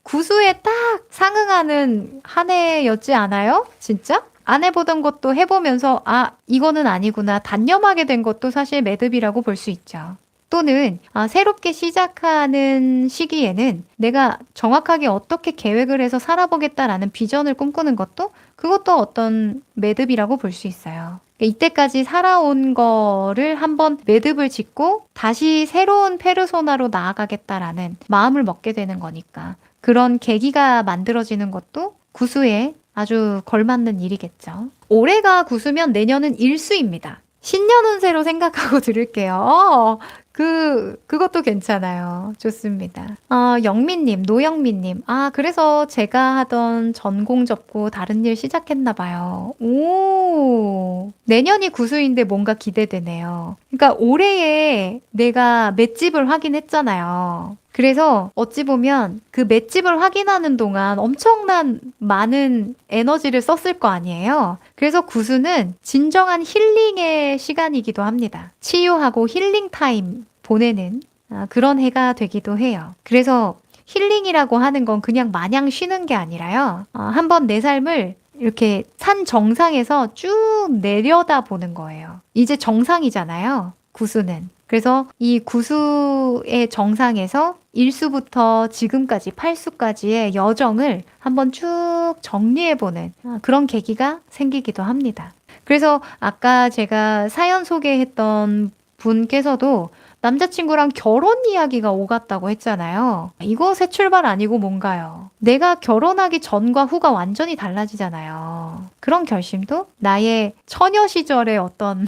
Speaker 1: 구수에 딱 상응하는 한 해였지 않아요? 진짜? 안 해보던 것도 해보면서 아, 이거는 아니구나 단념하게 된 것도 사실 매듭이라고 볼 수 있죠. 또는 새롭게 시작하는 시기에는 내가 정확하게 어떻게 계획을 해서 살아보겠다라는 비전을 꿈꾸는 것도 그것도 어떤 매듭이라고 볼 수 있어요. 이때까지 살아온 거를 한번 매듭을 짓고 다시 새로운 페르소나로 나아가겠다라는 마음을 먹게 되는 거니까 그런 계기가 만들어지는 것도 구수에 아주 걸맞는 일이겠죠. 올해가 구수면 내년은 일수입니다. 신년 운세로 생각하고 들을게요. 그것도 괜찮아요. 좋습니다. 영민님, 노영민님. 그래서 제가 하던 전공 접고 다른 일 시작했나 봐요. 오, 내년이 구수인데 뭔가 기대되네요. 그러니까 올해에 내가 맷집을 확인했잖아요. 그래서 어찌 보면 그 맷집을 확인하는 동안 엄청난 많은 에너지를 썼을 거 아니에요. 그래서 구수는 진정한 힐링의 시간이기도 합니다. 치유하고 힐링 타임 보내는 그런 해가 되기도 해요. 그래서 힐링이라고 하는 건 그냥 마냥 쉬는 게 아니라요. 한번 내 삶을 이렇게 산 정상에서 쭉 내려다 보는 거예요. 이제 정상이잖아요. 구수는. 그래서 이 구수의 정상에서 1수부터 지금까지 8수까지의 여정을 한번 쭉 정리해보는 그런 계기가 생기기도 합니다. 그래서 아까 제가 사연 소개했던 분께서도 남자친구랑 결혼 이야기가 오갔다고 했잖아요. 이거 새 출발 아니고 뭔가요? 내가 결혼하기 전과 후가 완전히 달라지잖아요. 그런 결심도 나의 처녀 시절의 어떤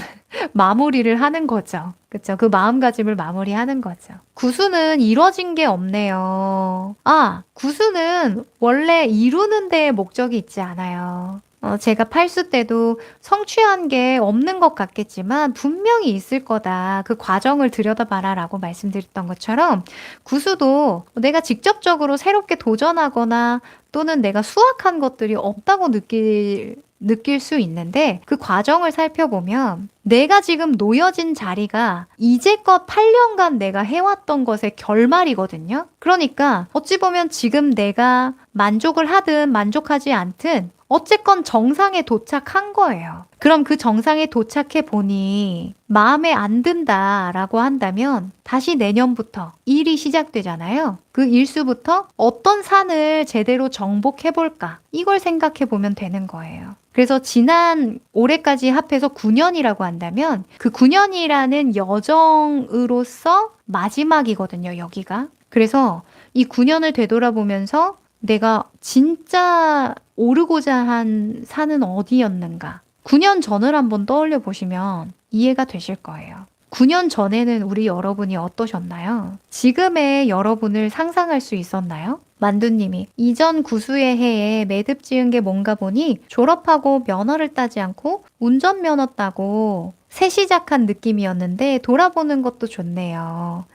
Speaker 1: 마무리를 하는 거죠. 그쵸? 그 마음가짐을 마무리하는 거죠. 구수는 이뤄진 게 없네요. 구수는 원래 이루는 데에 목적이 있지 않아요. 제가 8수 때도 성취한 게 없는 것 같겠지만 분명히 있을 거다. 그 과정을 들여다봐라 라고 말씀드렸던 것처럼 구수도 내가 직접적으로 새롭게 도전하거나 또는 내가 수확한 것들이 없다고 느낄 수 있는데 그 과정을 살펴보면 내가 지금 놓여진 자리가 이제껏 8년간 내가 해왔던 것의 결말이거든요. 그러니까 어찌 보면 지금 내가 만족을 하든 만족하지 않든 어쨌건 정상에 도착한 거예요. 그럼 그 정상에 도착해 보니 마음에 안 든다라고 한다면 다시 내년부터 일이 시작되잖아요. 그 일수부터 어떤 산을 제대로 정복해볼까? 이걸 생각해 보면 되는 거예요. 그래서 지난 올해까지 합해서 9년이라고 한다면 그 9년이라는 여정으로서 마지막이거든요, 여기가. 그래서 이 9년을 되돌아보면서 내가 진짜 오르고자 한 산은 어디였는가? 9년 전을 한번 떠올려 보시면 이해가 되실 거예요. 9년 전에는 우리 여러분이 어떠셨나요? 지금의 여러분을 상상할 수 있었나요? 만두님이 이전 구수의 해에 매듭 지은 게 뭔가 보니 졸업하고 면허를 따지 않고 운전면허 따고 새 시작한 느낌이었는데 돌아보는 것도 좋네요.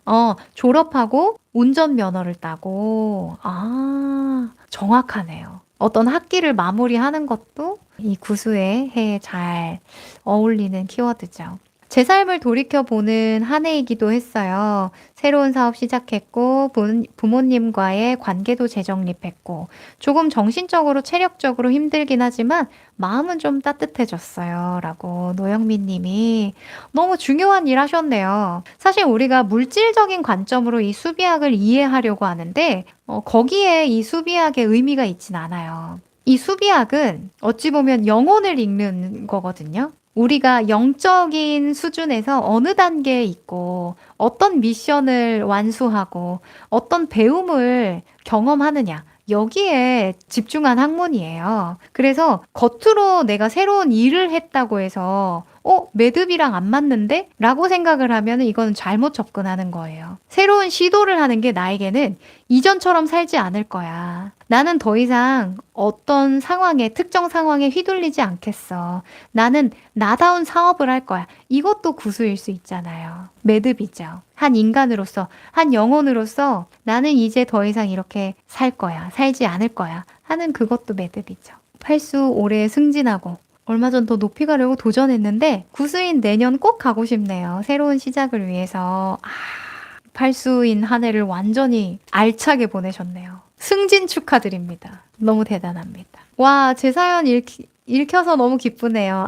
Speaker 1: 졸업하고 운전면허를 따고 정확하네요. 어떤 학기를 마무리하는 것도 이 구수의 해에 잘 어울리는 키워드죠. 제 삶을 돌이켜보는 한 해이기도 했어요. 새로운 사업 시작했고 부모님과의 관계도 재정립했고 조금 정신적으로 체력적으로 힘들긴 하지만 마음은 좀 따뜻해졌어요. 라고 노영민 님이 너무 중요한 일 하셨네요. 사실 우리가 물질적인 관점으로 이 수비학을 이해하려고 하는데 거기에 이 수비학의 의미가 있진 않아요. 이 수비학은 어찌 보면 영혼을 읽는 거거든요. 우리가 영적인 수준에서 어느 단계에 있고 어떤 미션을 완수하고 어떤 배움을 경험하느냐 여기에 집중한 학문이에요. 그래서 겉으로 내가 새로운 일을 했다고 해서 매듭이랑 안 맞는데? 라고 생각을 하면 이건 잘못 접근하는 거예요. 새로운 시도를 하는 게 나에게는 이전처럼 살지 않을 거야. 나는 더 이상 어떤 특정 상황에 휘둘리지 않겠어. 나는 나다운 사업을 할 거야. 이것도 구수일 수 있잖아요. 매듭이죠. 한 인간으로서, 한 영혼으로서 나는 이제 더 이상 이렇게 살 거야. 살지 않을 거야. 하는 그것도 매듭이죠. 팔수 올해 승진하고 얼마 전 더 높이 가려고 도전했는데 구수인 내년 꼭 가고 싶네요. 새로운 시작을 위해서. 팔수인 한 해를 완전히 알차게 보내셨네요. 승진 축하드립니다. 너무 대단합니다. 와, 제 사연 읽혀서 너무 기쁘네요.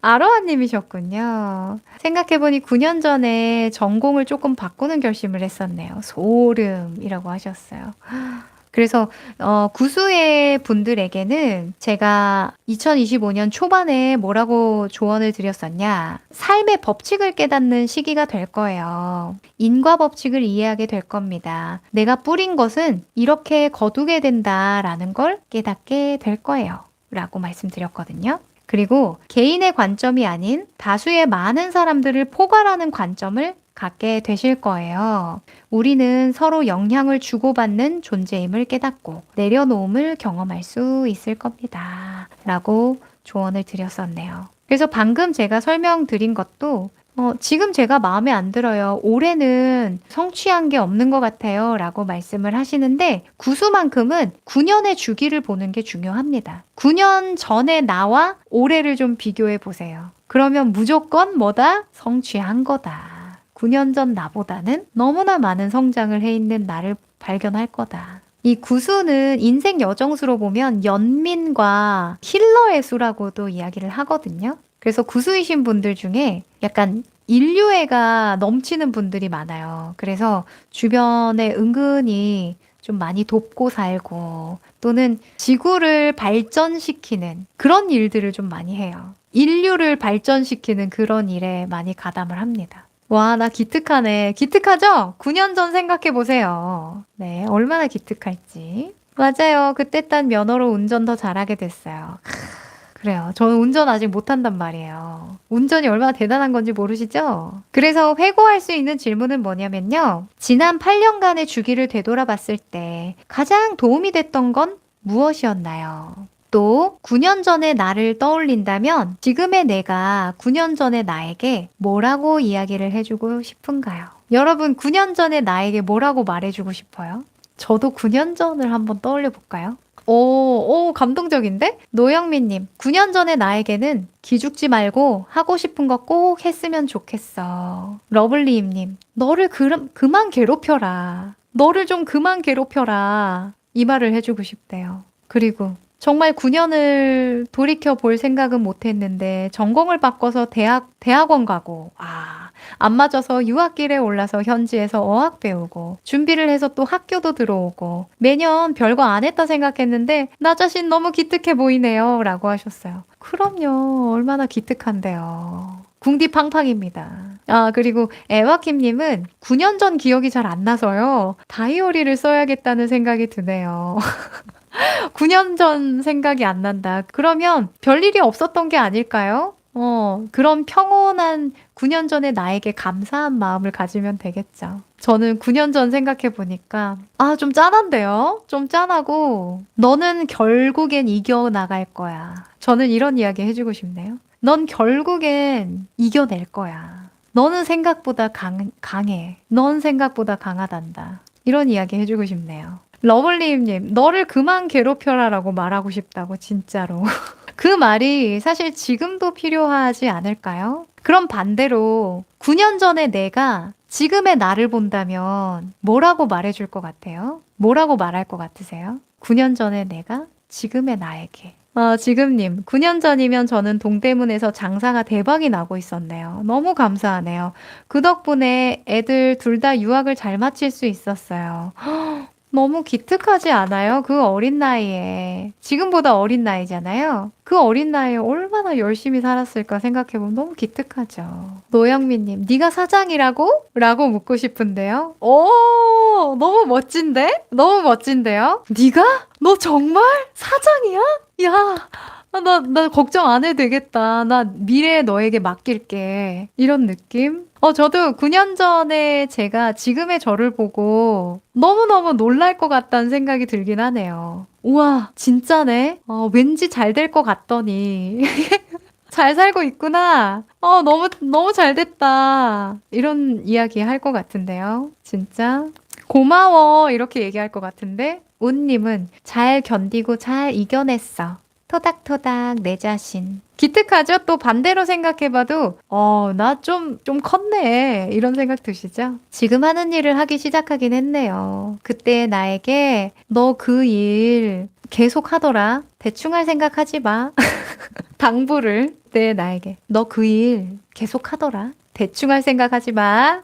Speaker 1: 아로하님이셨군요. 생각해보니 9년 전에 전공을 조금 바꾸는 결심을 했었네요. 소름이라고 하셨어요. 그래서 구수의 분들에게는 제가 2025년 초반에 뭐라고 조언을 드렸었냐? 삶의 법칙을 깨닫는 시기가 될 거예요. 인과 법칙을 이해하게 될 겁니다. 내가 뿌린 것은 이렇게 거두게 된다라는 걸 깨닫게 될 거예요. 라고 말씀드렸거든요. 그리고 개인의 관점이 아닌 다수의 많은 사람들을 포괄하는 관점을 갖게 되실 거예요. 우리는 서로 영향을 주고받는 존재임을 깨닫고 내려놓음을 경험할 수 있을 겁니다. 라고 조언을 드렸었네요. 그래서 방금 제가 설명드린 것도 지금 제가 마음에 안 들어요. 올해는 성취한 게 없는 것 같아요. 라고 말씀을 하시는데 구수만큼은 9년의 주기를 보는 게 중요합니다. 9년 전에 나와 올해를 좀 비교해 보세요. 그러면 무조건 뭐다? 성취한 거다. 9년 전 나보다는 너무나 많은 성장을 해 있는 나를 발견할 거다. 이 구수는 인생 여정수로 보면 연민과 힐러의 수라고도 이야기를 하거든요. 그래서 구수이신 분들 중에 약간 인류애가 넘치는 분들이 많아요. 그래서 주변에 은근히 좀 많이 돕고 살고 또는 지구를 발전시키는 그런 일들을 좀 많이 해요. 인류를 발전시키는 그런 일에 많이 가담을 합니다. 와, 나 기특하네. 기특하죠? 9년 전 생각해 보세요. 네, 얼마나 기특할지. 맞아요. 그때 딴 면허로 운전 더 잘하게 됐어요. 그래요. 저는 운전 아직 못한단 말이에요. 운전이 얼마나 대단한 건지 모르시죠? 그래서 회고할 수 있는 질문은 뭐냐면요. 지난 8년간의 주기를 되돌아봤을 때 가장 도움이 됐던 건 무엇이었나요? 또 9년 전의 나를 떠올린다면 지금의 내가 9년 전의 나에게 뭐라고 이야기를 해주고 싶은가요? 여러분 9년 전의 나에게 뭐라고 말해주고 싶어요? 저도 9년 전을 한번 떠올려 볼까요? 오, 감동적인데? 노영민님, 9년 전의 나에게는 기죽지 말고 하고 싶은 거 꼭 했으면 좋겠어. 러블리임님, 너를 그만 괴롭혀라. 너를 좀 그만 괴롭혀라. 이 말을 해주고 싶대요. 그리고 정말 9년을 돌이켜 볼 생각은 못 했는데 전공을 바꿔서 대학원 가고, 안 맞아서 유학길에 올라서 현지에서 어학 배우고, 준비를 해서 또 학교도 들어오고, 매년 별거 안 했다 생각했는데, 나 자신 너무 기특해 보이네요. 라고 하셨어요. 그럼요. 얼마나 기특한데요. 궁디팡팡입니다. 그리고 에와킴님은 9년 전 기억이 잘 안 나서요. 다이어리를 써야겠다는 생각이 드네요. 9년 전 생각이 안 난다. 그러면 별일이 없었던 게 아닐까요? 그런 평온한 9년 전의 나에게 감사한 마음을 가지면 되겠죠. 저는 9년 전 생각해 보니까, 좀 짠한데요? 좀 짠하고, 너는 결국엔 이겨나갈 거야. 저는 이런 이야기 해주고 싶네요. 넌 결국엔 이겨낼 거야. 너는 생각보다 강해. 넌 생각보다 강하단다. 이런 이야기 해주고 싶네요. 러블리님, 너를 그만 괴롭혀라 라고 말하고 싶다고, 진짜로. 그 말이 사실 지금도 필요하지 않을까요? 그럼 반대로 9년 전에 내가 지금의 나를 본다면 뭐라고 말해줄 것 같아요? 뭐라고 말할 것 같으세요? 9년 전에 내가 지금의 나에게. 지금님, 9년 전이면 저는 동대문에서 장사가 대박이 나고 있었네요. 너무 감사하네요. 그 덕분에 애들 둘 다 유학을 잘 마칠 수 있었어요. 너무 기특하지 않아요? 그 어린 나이에. 지금보다 어린 나이잖아요? 그 어린 나이에 얼마나 열심히 살았을까 생각해보면 너무 기특하죠. 노영민님, 네가 사장이라고? 라고 묻고 싶은데요. 오, 너무 멋진데? 너무 멋진데요? 네가? 너 정말 사장이야? 야, 나 걱정 안 해도 되겠다. 나 미래에 너에게 맡길게. 이런 느낌? 저도 9년 전에 제가 지금의 저를 보고 너무너무 놀랄 것 같다는 생각이 들긴 하네요. 우와, 진짜네? 왠지 잘 될 것 같더니. 잘 살고 있구나. 너무 잘 됐다. 이런 이야기 할 것 같은데요. 진짜. 고마워. 이렇게 얘기할 것 같은데. 운님은 잘 견디고 잘 이겨냈어. 토닥토닥 내 자신. 기특하죠? 또 반대로 생각해봐도 나 좀 컸네. 이런 생각 드시죠? 지금 하는 일을 하기 시작하긴 했네요. 그때 나에게 너 그 일 계속 하더라. 대충 할 생각하지 마. 당부를 그때 나에게 너 그 일 계속 하더라. 대충 할 생각하지 마.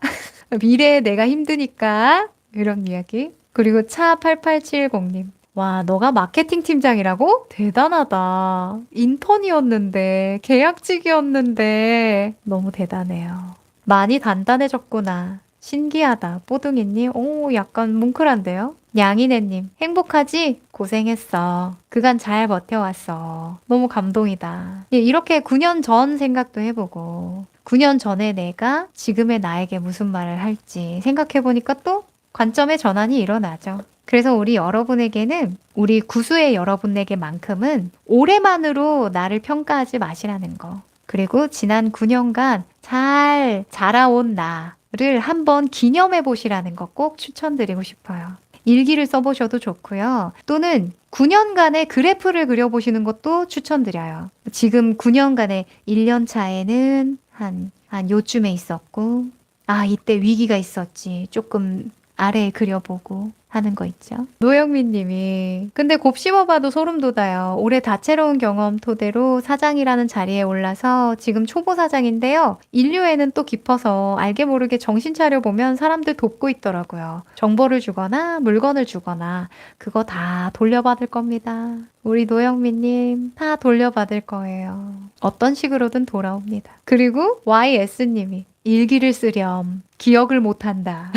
Speaker 1: 미래에 내가 힘드니까. 이런 이야기. 그리고 차8870님. 와, 너가 마케팅 팀장이라고? 대단하다. 인턴이었는데, 계약직이었는데, 너무 대단해요. 많이 단단해졌구나. 신기하다. 뽀둥이님, 오, 약간 뭉클한데요? 양이네님, 행복하지? 고생했어. 그간 잘 버텨왔어. 너무 감동이다. 예, 이렇게 9년 전 생각도 해보고, 9년 전에 내가 지금의 나에게 무슨 말을 할지 생각해보니까 또 관점의 전환이 일어나죠. 그래서 우리 여러분에게는, 우리 구수의 여러분에게만큼은 올해만으로 나를 평가하지 마시라는 거. 그리고 지난 9년간 잘 자라온 나를 한번 기념해 보시라는 거 꼭 추천드리고 싶어요. 일기를 써보셔도 좋고요. 또는 9년간의 그래프를 그려보시는 것도 추천드려요. 지금 9년간의 1년 차에는 한 요쯤에 있었고, 아, 이때 위기가 있었지. 조금 아래에 그려보고 하는 거 있죠. 노영민 님이 근데 곱씹어봐도 소름 돋아요. 올해 다채로운 경험 토대로 사장이라는 자리에 올라서 지금 초보 사장인데요. 인류애는 또 깊어서 알게 모르게 정신 차려보면 사람들 돕고 있더라고요. 정보를 주거나 물건을 주거나 그거 다 돌려받을 겁니다. 우리 노영민 님 다 돌려받을 거예요. 어떤 식으로든 돌아옵니다. 그리고 YS 님이 일기를 쓰렴. 기억을 못한다.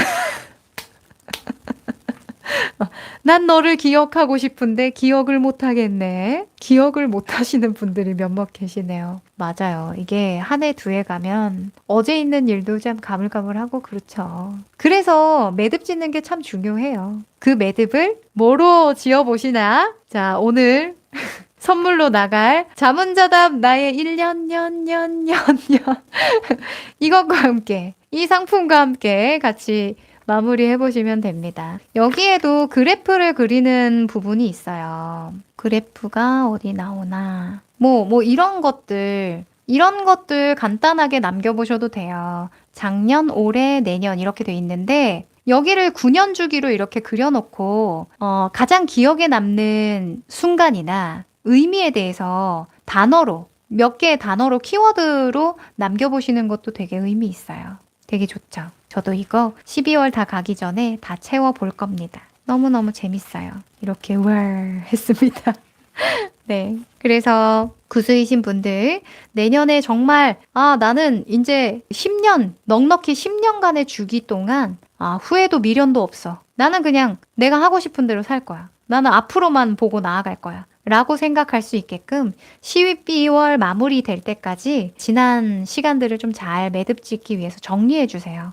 Speaker 1: 난 너를 기억하고 싶은데 기억을 못하겠네. 기억을 못하시는 분들이 몇몇 계시네요. 맞아요. 이게 한 해 두 해 가면 어제 있는 일도 참 가물가물하고 그렇죠. 그래서 매듭 짓는 게 참 중요해요. 그 매듭을 뭐로 지어보시나? 자, 오늘 선물로 나갈 자문자답 나의 1년 년 이것과 함께 이 상품과 함께 같이 마무리해 보시면 됩니다. 여기에도 그래프를 그리는 부분이 있어요. 그래프가 어디 나오나? 이런 것들 간단하게 남겨보셔도 돼요. 작년, 올해, 내년 이렇게 돼 있는데 여기를 9년 주기로 이렇게 그려놓고 가장 기억에 남는 순간이나 의미에 대해서 단어로 몇 개의 단어로 키워드로 남겨보시는 것도 되게 의미 있어요. 되게 좋죠. 저도 이거 12월 다 가기 전에 다 채워볼 겁니다. 너무너무 재밌어요. 이렇게 했습니다. 네. 그래서 구수이신 분들, 내년에 정말, 나는 이제 10년, 넉넉히 10년간의 주기 동안, 후회도 미련도 없어. 나는 그냥 내가 하고 싶은 대로 살 거야. 나는 앞으로만 보고 나아갈 거야. 라고 생각할 수 있게끔 12월 마무리 될 때까지 지난 시간들을 좀 잘 매듭 짓기 위해서 정리해 주세요.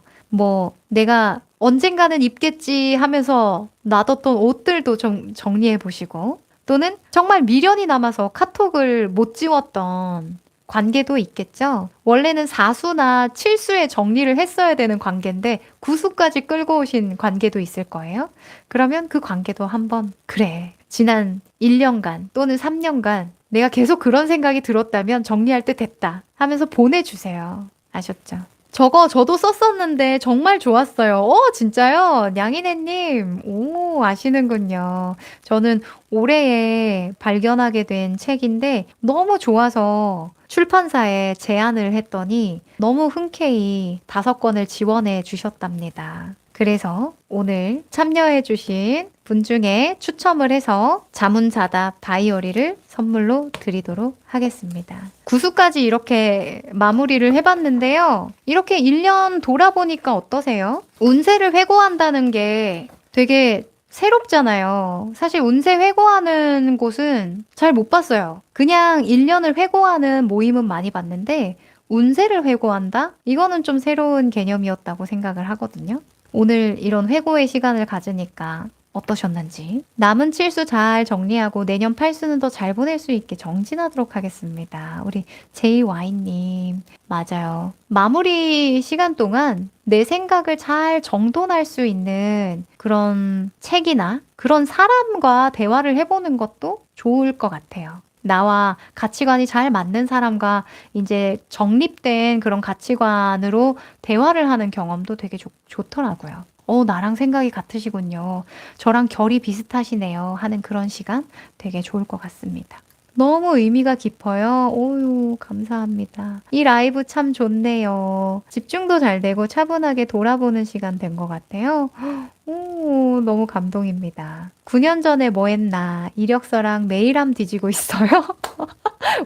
Speaker 1: 내가 언젠가는 입겠지 하면서 놔뒀던 옷들도 좀 정리해 보시고, 또는 정말 미련이 남아서 카톡을 못 지웠던 관계도 있겠죠. 원래는 4수나 7수에 정리를 했어야 되는 관계인데 9수까지 끌고 오신 관계도 있을 거예요. 그러면 그 관계도 한번 그래. 지난 1년간 또는 3년간 내가 계속 그런 생각이 들었다면 정리할 때 됐다 하면서 보내주세요. 아셨죠? 저도 썼었는데 정말 좋았어요. 진짜요? 냥이네님. 오, 아시는군요. 저는 올해에 발견하게 된 책인데 너무 좋아서 출판사에 제안을 했더니 너무 흔쾌히 5권을 지원해 주셨답니다. 그래서 오늘 참여해 주신 분 중에 추첨을 해서 자문자답 다이어리를 선물로 드리도록 하겠습니다. 9수까지 이렇게 마무리를 해봤는데요. 이렇게 1년 돌아보니까 어떠세요? 운세를 회고한다는 게 되게 새롭잖아요. 사실 운세 회고하는 곳은 잘 못 봤어요. 그냥 1년을 회고하는 모임은 많이 봤는데 운세를 회고한다? 이거는 좀 새로운 개념이었다고 생각을 하거든요. 오늘 이런 회고의 시간을 가지니까 어떠셨는지. 남은 7수 잘 정리하고 내년 8수는 더 잘 보낼 수 있게 정진하도록 하겠습니다. 우리 JY님. 맞아요. 마무리 시간 동안 내 생각을 잘 정돈할 수 있는 그런 책이나 그런 사람과 대화를 해보는 것도 좋을 것 같아요. 나와 가치관이 잘 맞는 사람과 이제 정립된 그런 가치관으로 대화를 하는 경험도 되게 좋더라고요. 나랑 생각이 같으시군요. 저랑 결이 비슷하시네요. 하는 그런 시간 되게 좋을 것 같습니다. 너무 의미가 깊어요. 오유, 감사합니다. 이 라이브 참 좋네요. 집중도 잘 되고 차분하게 돌아보는 시간 된 것 같아요. 오, 너무 감동입니다. 9년 전에 뭐 했나? 이력서랑 메일함 뒤지고 있어요?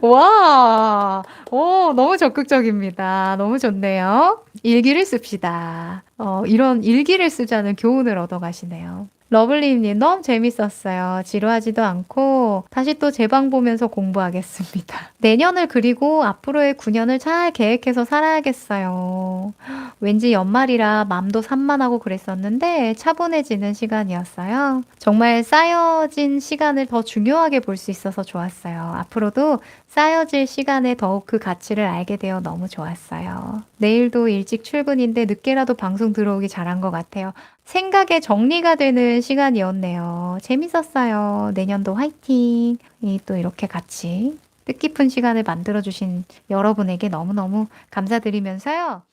Speaker 1: 와, 오, 너무 적극적입니다. 너무 좋네요. 일기를 씁시다. 이런 일기를 쓰자는 교훈을 얻어가시네요. 러블리님 너무 재밌었어요. 지루하지도 않고 다시 또 제 방 보면서 공부하겠습니다. 내년을 그리고 앞으로의 9년을 잘 계획해서 살아야겠어요. 왠지 연말이라 맘도 산만하고 그랬었는데 차분해지는 시간이었어요. 정말 쌓여진 시간을 더 중요하게 볼 수 있어서 좋았어요. 앞으로도 쌓여질 시간에 더욱 그 가치를 알게 되어 너무 좋았어요. 내일도 일찍 출근인데 늦게라도 방송 들어오기 잘한 것 같아요. 생각의 정리가 되는 시간이었네요. 재밌었어요. 내년도 화이팅! 또 이렇게 같이 뜻깊은 시간을 만들어주신 여러분에게 너무너무 감사드리면서요.